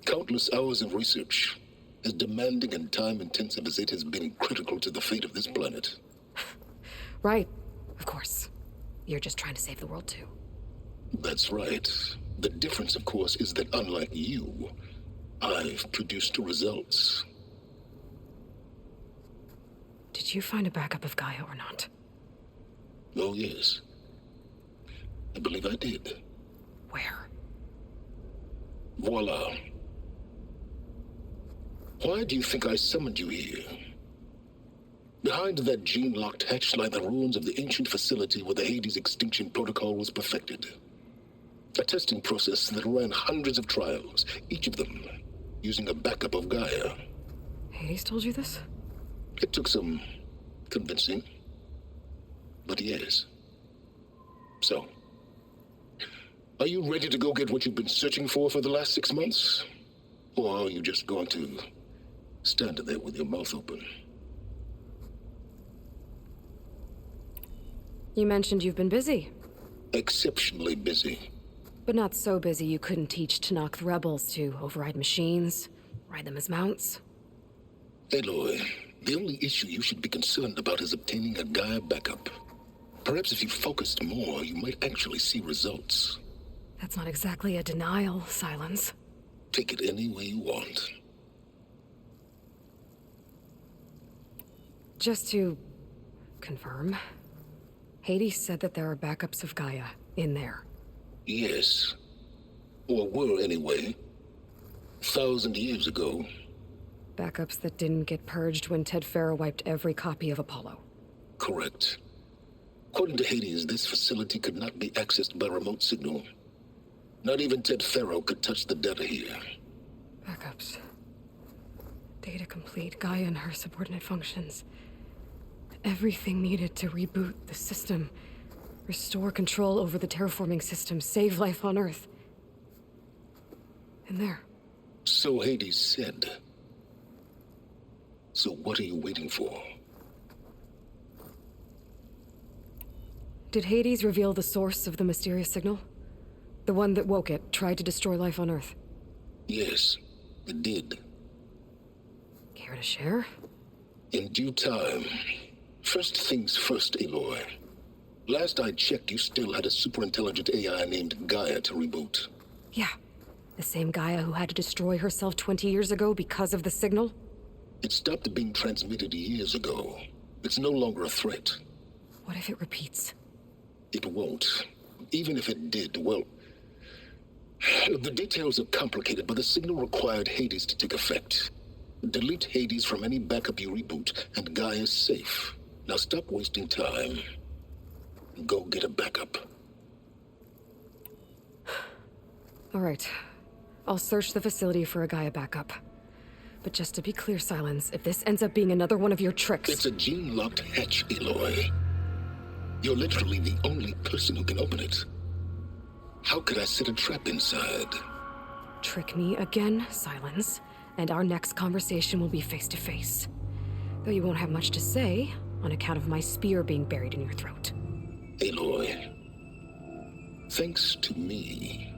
Countless hours of research, as demanding and time-intensive as it has been critical to the fate of this planet. Right, of course. You're just trying to save the world too. That's right. The difference, of course, is that unlike you, I've produced results. Did you find a backup of Gaia or not? Oh, yes. I believe I did. Where? Voila. Why do you think I summoned you here? Behind that gene-locked hatch lie the ruins of the ancient facility where the Hades extinction protocol was perfected. A testing process that ran hundreds of trials, each of them using a backup of Gaia. Hades told you this? It took some convincing, but yes. So, are you ready to go get what you've been searching for the last 6 months? Or are you just going to stand there with your mouth open? You mentioned you've been busy. Exceptionally busy. But not so busy you couldn't teach Tanakh rebels to override machines, ride them as mounts. Aloy, the only issue you should be concerned about is obtaining a Gaia backup. Perhaps if you focused more, you might actually see results. That's not exactly a denial, Silence. Take it any way you want. Just to confirm, Hades said that there are backups of Gaia in there. Yes. Or were anyway. 1,000 years ago. Backups that didn't get purged when Ted Farrow wiped every copy of Apollo. Correct. According to Hades, this facility could not be accessed by remote signal. Not even Ted Farrow could touch the data here. Backups. Data complete, Gaia and her subordinate functions. Everything needed to reboot the system. Restore control over the terraforming system, save life on Earth. In there. So Hades said. So what are you waiting for? Did Hades reveal the source of the mysterious signal? The one that woke it, tried to destroy life on Earth? Yes, it did. Care to share? In due time. First things first, Aloy. Last I checked, you still had a superintelligent AI named Gaia to reboot. Yeah. The same Gaia who had to destroy herself 20 years ago because of the signal? It stopped being transmitted years ago. It's no longer a threat. What if it repeats? It won't. Even if it did, well... The details are complicated, but the signal required Hades to take effect. Delete Hades from any backup you reboot, and Gaia's safe. Now stop wasting time. Go get a backup. All right. I'll search the facility for a Gaia backup. But just to be clear, Silence, if this ends up being another one of your tricks... It's a gene-locked hatch, Aloy. You're literally the only person who can open it. How could I set a trap inside? Trick me again, Silence, and our next conversation will be face-to-face. Though you won't have much to say, on account of my spear being buried in your throat. Aloy, thanks to me,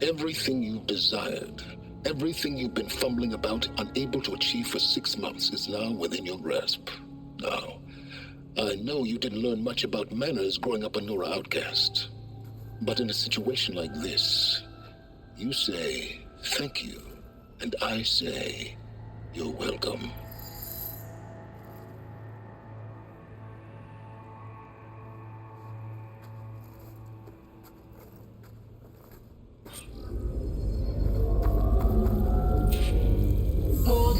everything you've desired, everything you've been fumbling about, unable to achieve for 6 months, is now within your grasp. Now, I know you didn't learn much about manners growing up a Nora outcast. But in a situation like this, you say, thank you, and I say, you're welcome. More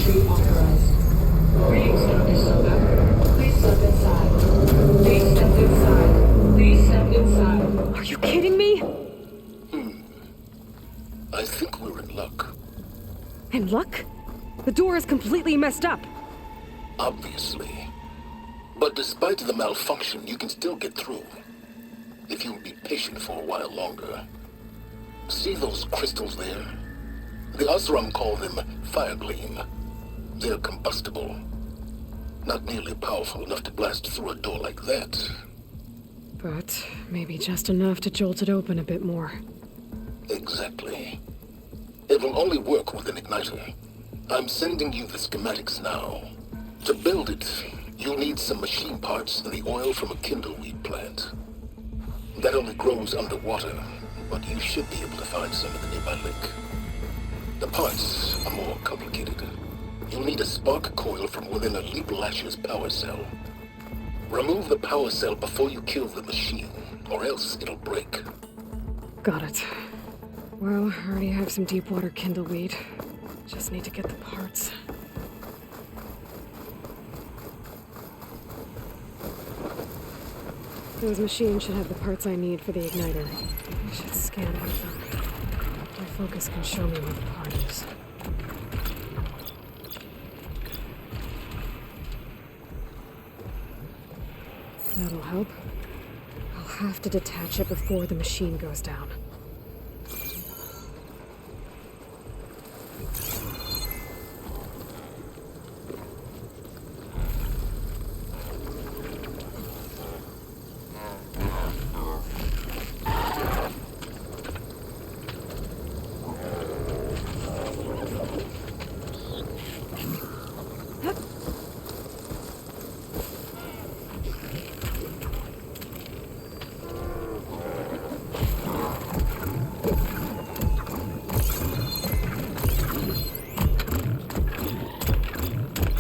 entry authorized. Greetings, Dr. Soka. Please step inside. Please step inside. Please step inside. Are you kidding me? I think we're in luck. In luck? The door is completely messed up. Obviously. But despite the malfunction, you can still get through. If you'll be patient for a while longer. See those crystals there? The Asram call them fire gleam. They're combustible. Not nearly powerful enough to blast through a door like that. But maybe just enough to jolt it open a bit more. Exactly. It will only work with an igniter. I'm sending you the schematics now. To build it, you'll need some machine parts and the oil from a kindleweed plant. That only grows underwater, but you should be able to find some in the nearby lake. The parts are more complicated. You'll need a spark coil from within a Leap Lash's power cell. Remove the power cell before you kill the machine, or else it'll break. Got it. Well, I already have some deep water kindleweed. Just need to get the parts. Those machines should have the parts I need for the igniter. I should scan one of them. My focus can show me where the part is. That'll help. I'll have to detach it before the machine goes down.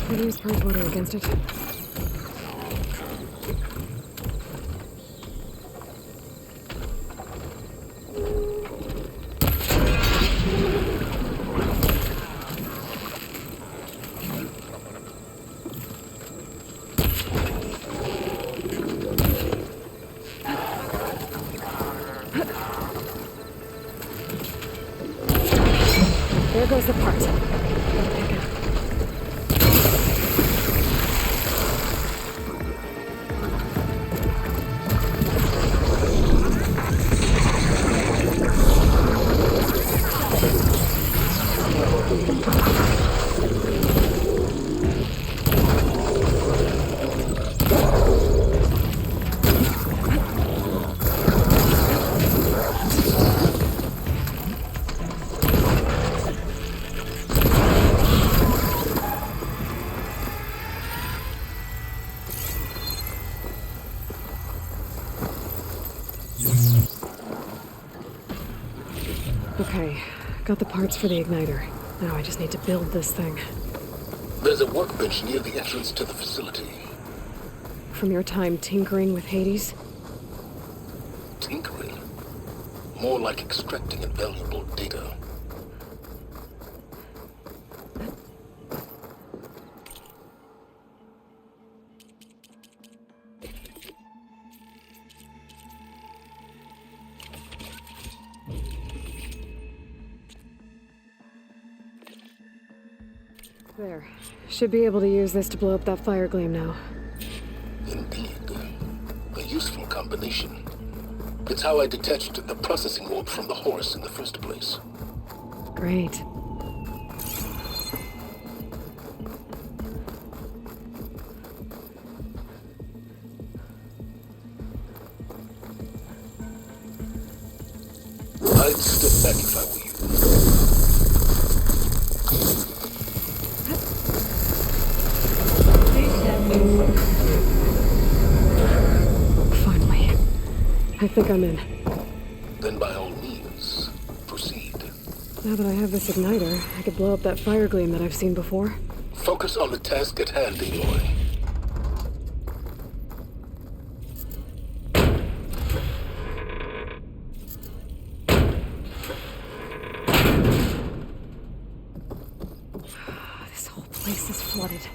Can I use purge water against it? There goes the part. Okay, got the parts for the igniter. Now I just need to build this thing. There's a workbench near the entrance to the facility. From your time tinkering with Hades? Tinkering? More like extracting invaluable data. There. Should be able to use this to blow up that fire gleam now. Indeed. A useful combination. It's how I detached the processing orb from the horse in the first place. Great. I'd step back if I were you. Finally. I think I'm in. Then by all means, proceed. Now that I have this igniter, I could blow up that fire gleam that I've seen before. Focus on the task at hand, Aloy. This whole place is flooded.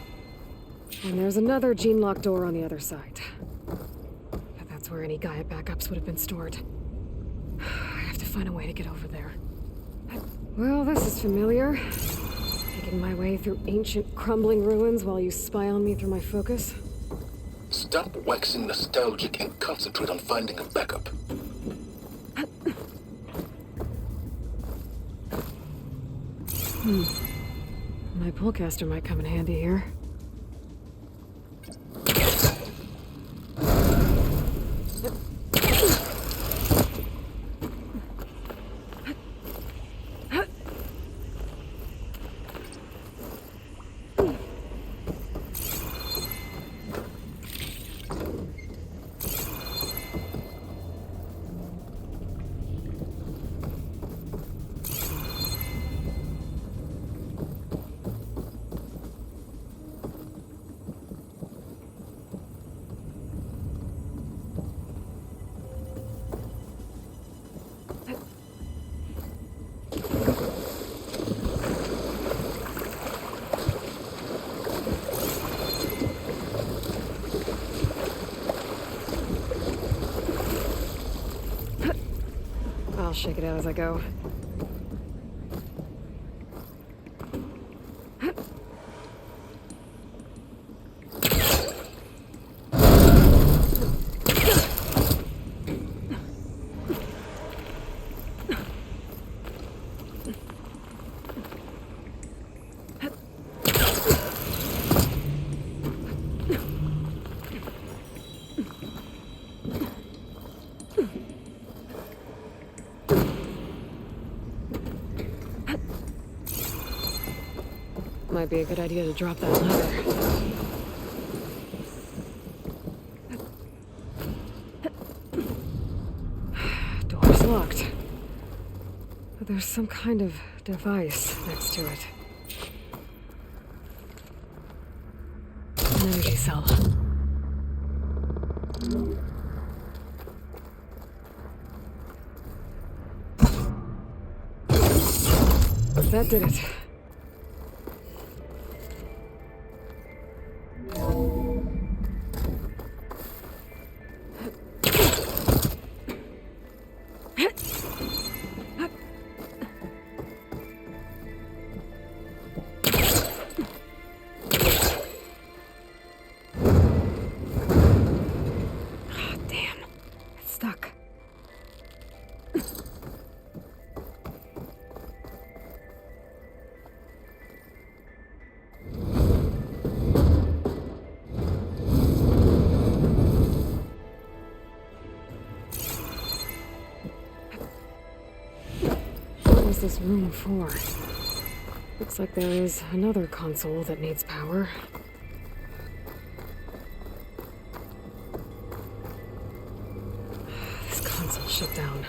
And there's another gene-locked door on the other side. But that's where any Gaia backups would have been stored. I have to find a way to get over there. Well, this is familiar. Making my way through ancient, crumbling ruins while you spy on me through my focus. Stop waxing nostalgic and concentrate on finding a backup. My pullcaster might come in handy here. I'll shake it out as I go. Might be a good idea to drop that ladder. Door's locked. But there's some kind of device next to it. An energy cell. That did it. This room for? Looks like there is another console that needs power. This console shut down.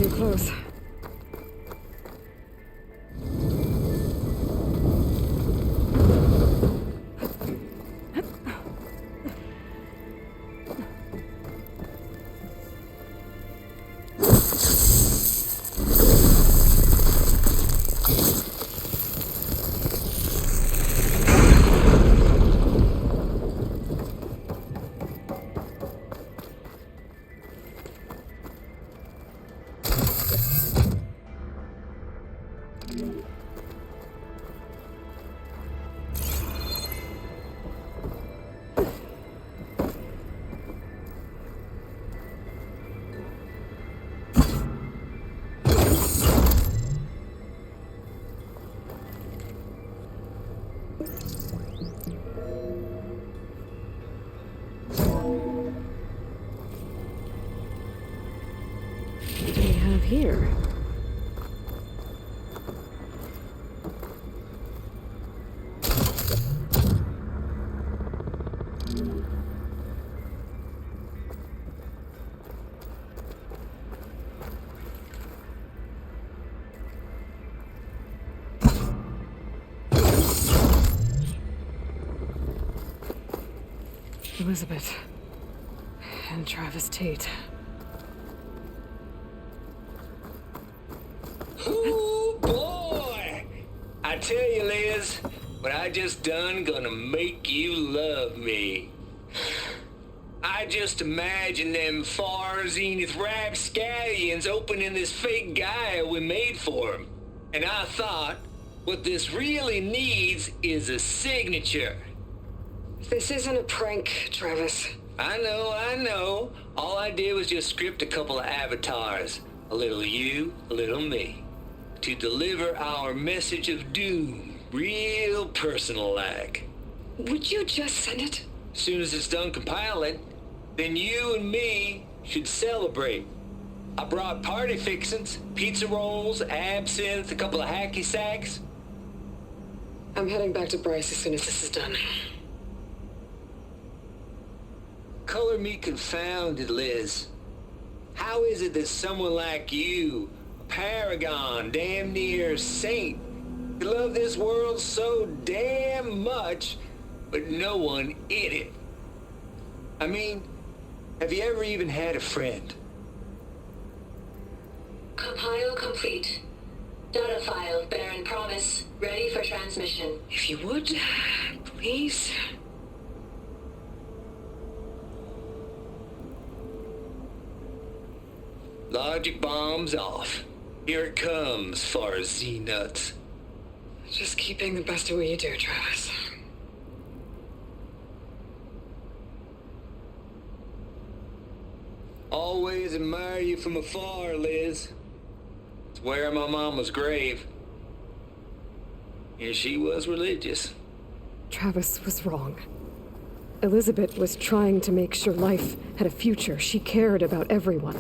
Too close. here? Elizabeth. And Travis Tate. Ooh, boy! I tell you, Liz, what I just done gonna make you love me. I just imagine them far zenith rapscallions opening this fake guy we made for him. And I thought, what this really needs is a signature. This isn't a prank, Travis. I know. All I did was just script a couple of avatars. A little you, a little me. To deliver our message of doom, real personal-like. Would you just send it? As soon as it's done compiling, then you and me should celebrate. I brought party fixins, pizza rolls, absinthe, a couple of hacky sacks. I'm heading back to Bryce as soon as this is done. Color me confounded, Liz. How is it that someone like you, a paragon, damn near saint, could love this world so damn much, but no one in it? I mean, have you ever even had a friend? Compile complete. Data file, Baron Promise, ready for transmission. If you would, please. Logic bomb's off. Here it comes, far as Z-nuts. Just keep being the best at what you do, Travis. Always admire you from afar, Liz. It's where my mama's grave. And she was religious. Travis was wrong. Elizabeth was trying to make sure life had a future. She cared about everyone.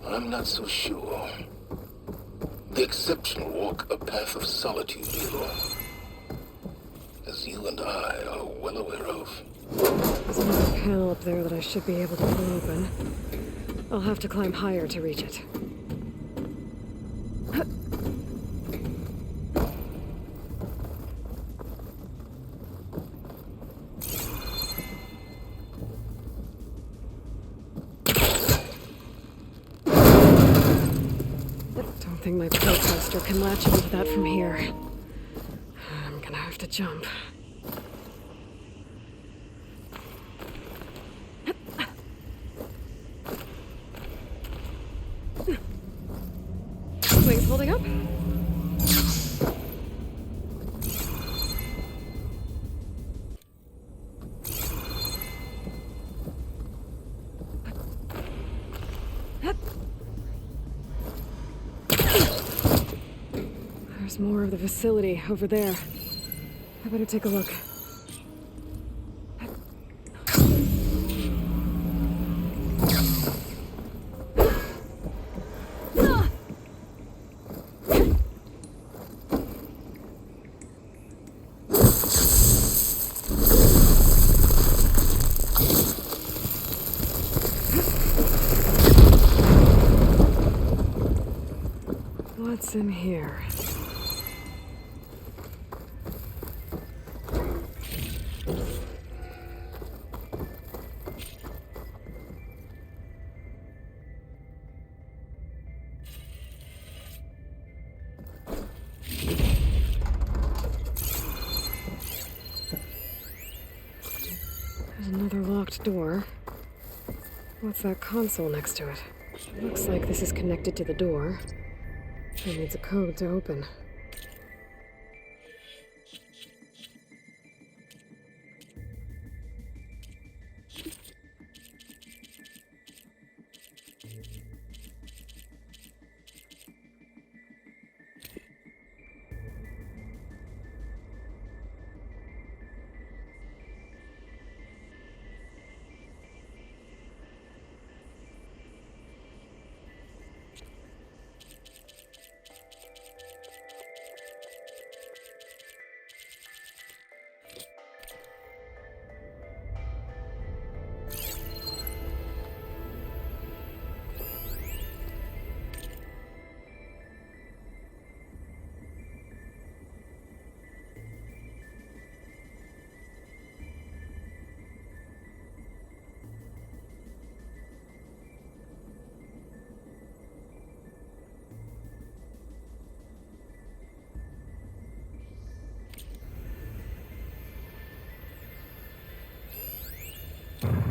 I'm not so sure. The exceptional walk a path of solitude, Hero. As you and I are well aware of. There's another panel up there that I should be able to pull open. I'll have to climb higher to reach it. Don't think my protester can latch onto that from here. I'm gonna have to jump. Wings holding up? There's more of the facility over there. I better take a look. What's in here? There's another locked door. What's that console next to it? Looks like this is connected to the door. It needs a code to open.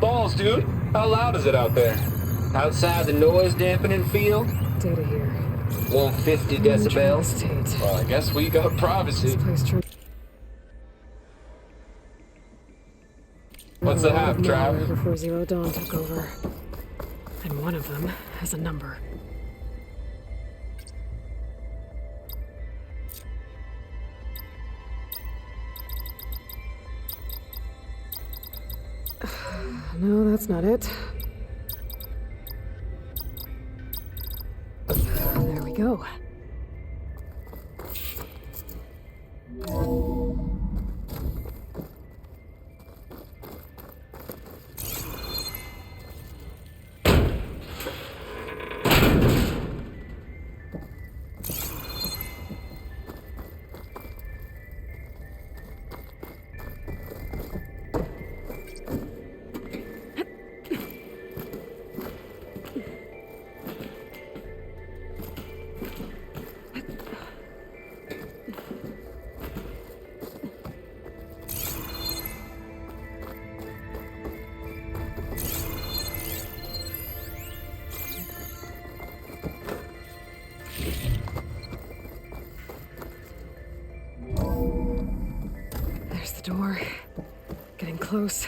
Balls, dude. How loud is it out there? Outside the noise dampening field? Data here. 150 decibels? Tate. Well, I guess we got privacy. What's the half, Trav? Before Zero Dawn took over. And one of them has a number. No, that's not it. There we go. There's the door. Getting close.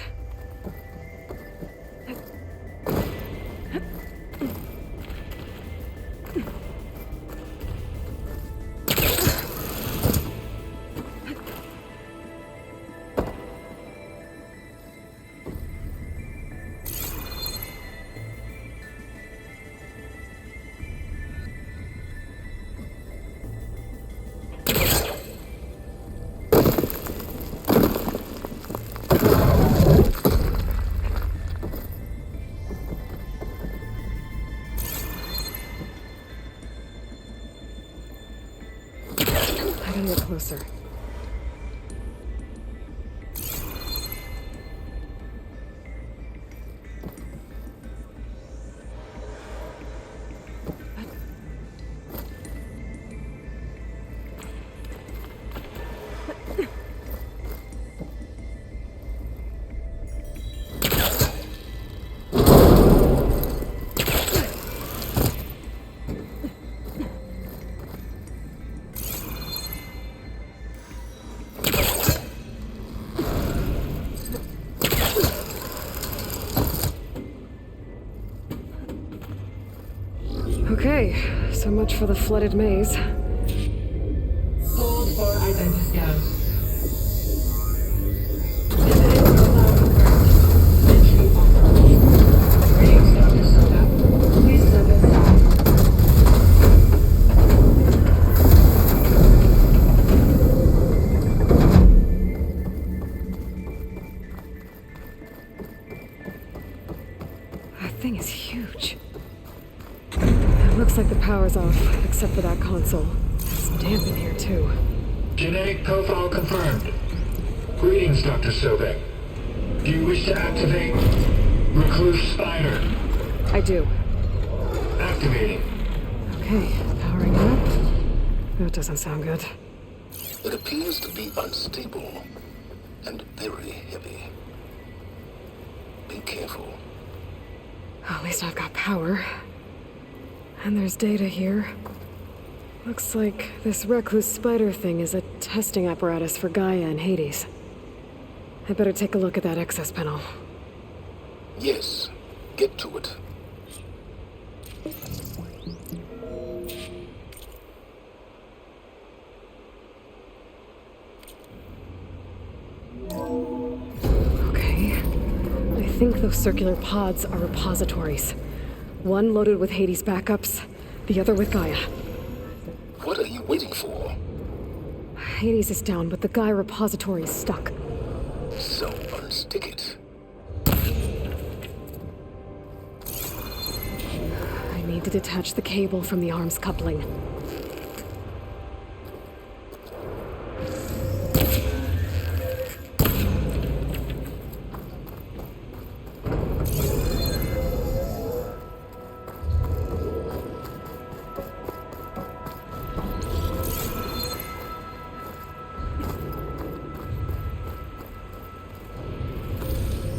I gotta get closer. Okay, so much for the flooded maze. Hold for identiscan. Greetings, Dr. Soda. Please step inside. That thing is huge. Looks like the power's off, except for that console. It's damp in here, too. Genetic profile confirmed. Greetings, Dr. Sobek. Do you wish to activate Recluse Spider? I do. Activating. Okay, powering up. That doesn't sound good. It appears to be unstable and very heavy. Be careful. At least I've got power. And there's data here. Looks like this Recluse Spider thing is a testing apparatus for Gaia and Hades. I better take a look at that access panel. Yes, get to it. Okay. I think those circular pods are repositories. One loaded with Hades backups, the other with Gaia. What are you waiting for? Hades is down, but the Gaia repository is stuck. So unstick it. I need to detach the cable from the arms coupling.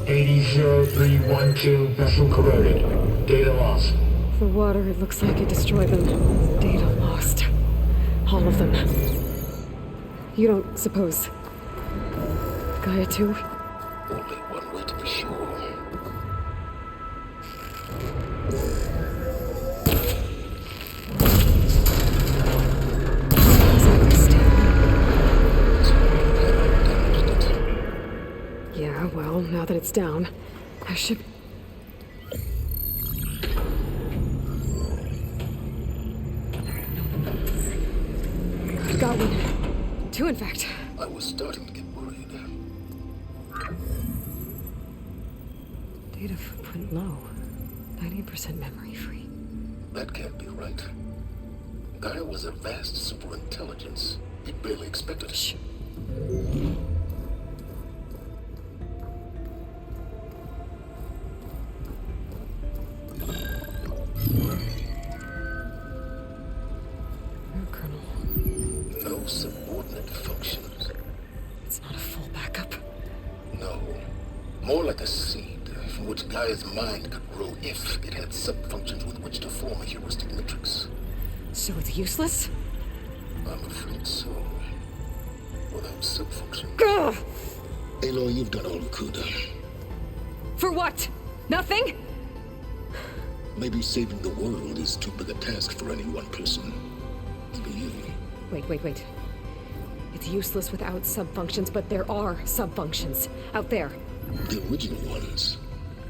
800312 vessel corroded. Data lost. The water, it looks like it destroyed them. Data lost. All of them. You don't suppose... Gaia too? Only one way to be sure. Yeah, well, now that it's down, I should... I've got one. Two, in fact. I was starting to get worried. Data footprint low. 90% memory free. That can't be right. Gaia was a vast superintelligence. He barely expected it. Shh. Colonel. No subordinate functions. It's not a full backup. No. More like a seed from which Gaia's mind could grow if it had sub-functions with which to form a heuristic matrix. So it's useless? I'm afraid so. Without sub-functions. Gah! Aloy, you've done all you could. For what? Nothing? Maybe saving the world is too big a task for any one person. Even you. Wait. It's useless without sub-functions, but there are sub-functions out there. The original ones.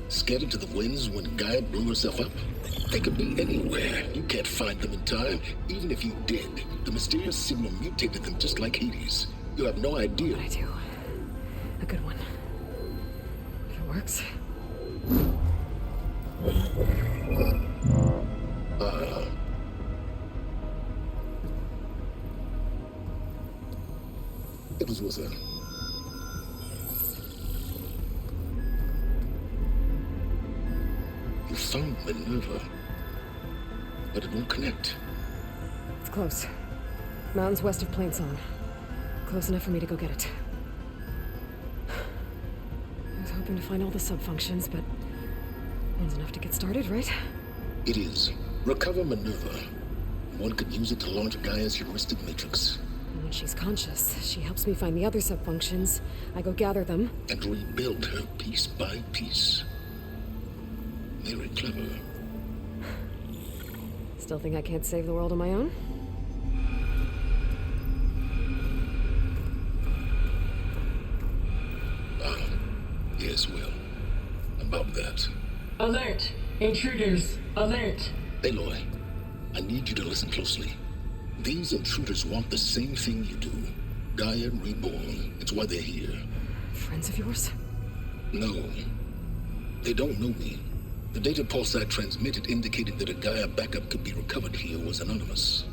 Scattered to the winds when Gaia blew herself up. They could be anywhere. You can't find them in time. Even if you did, the mysterious signal mutated them just like Hades. You have no idea. What I do. A good one. If it works. It was worth it. You found Minerva, but it won't connect. It's close. Mountains west of Plainsong. Close enough for me to go get it. I was hoping to find all the sub-functions, but one's enough to get started, right? It is. Recover Minerva. One could use it to launch Gaia's heuristic matrix. And when she's conscious, she helps me find the other sub-functions. I go gather them. And rebuild her piece by piece. Very clever. Still think I can't save the world on my own? Yes, well, about that. Alert! Intruders! Alert! Aloy, I need you to listen closely. These intruders want the same thing you do. Gaia reborn. It's why they're here. Friends of yours? No. They don't know me. The data pulse I transmitted indicated that a Gaia backup could be recovered here was anonymous.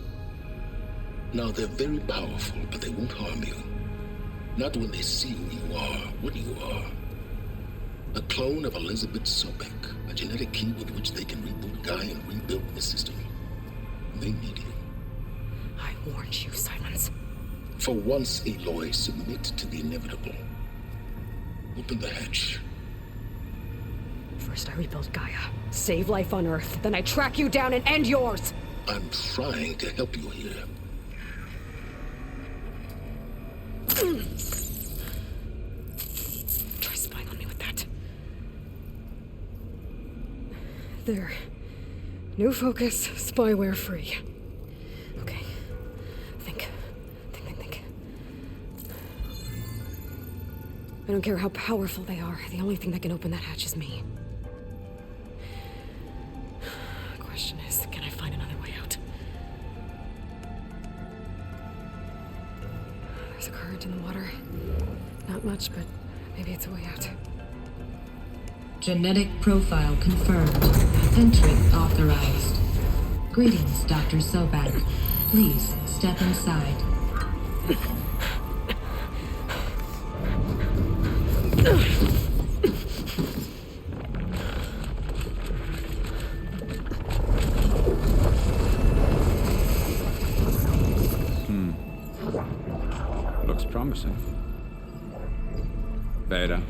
Now, they're very powerful, but they won't harm you. Not when they see who you are, what you are. A clone of Elizabeth Sobek, a genetic key with which they can reboot Gaia and rebuild the system. They need you. I warned you, Simons. For once, Aloy, submit to the inevitable. Open the hatch. First I rebuild Gaia, save life on Earth, then I track you down and end yours! I'm trying to help you here. Try spying on me with that. There. New focus, spyware free. Okay. Think. I don't care how powerful they are. The only thing that can open that hatch is me. The question is, can I find another way out? There's a current in the water. Not much, but maybe it's a way out. Genetic profile confirmed. Entry authorized. Greetings, Dr. Sobek. Please step inside. Looks promising. Beta.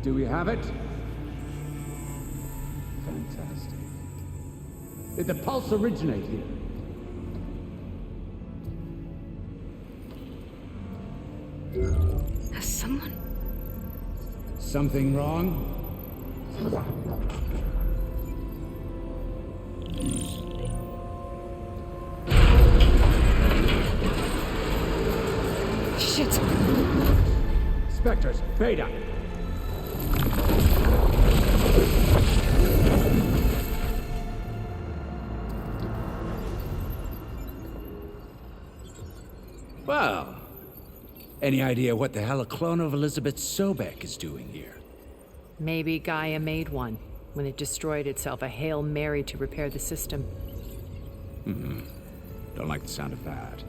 Do we have it? Fantastic. Did the pulse originate here? Has someone... Something wrong? Shit! Spectres, Beta! Well, any idea what the hell a clone of Elizabeth Sobek is doing here? Maybe Gaia made one when it destroyed itself, a Hail Mary to repair the system. Don't like the sound of that.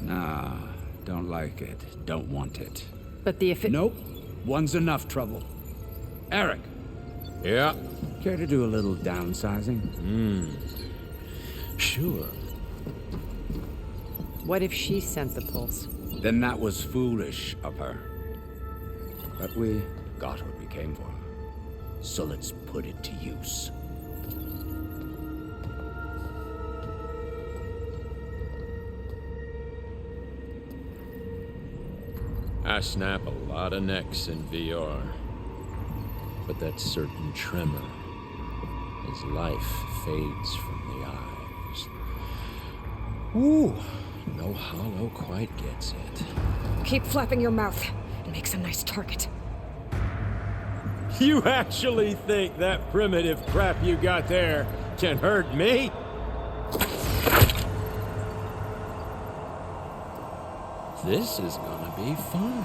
Nah, don't like it. Don't want it. But the Nope. One's enough trouble. Eric. Yeah? Care to do a little downsizing? Sure. What if she sent the pulse? Then that was foolish of her. But we got what we came for. So let's put it to use. I snap a lot of necks in VR. But that certain tremor as life fades from the eyes. Ooh, no hollow quite gets it. Keep flapping your mouth. It makes a nice target. You actually think that primitive crap you got there can hurt me? This is gonna be fun.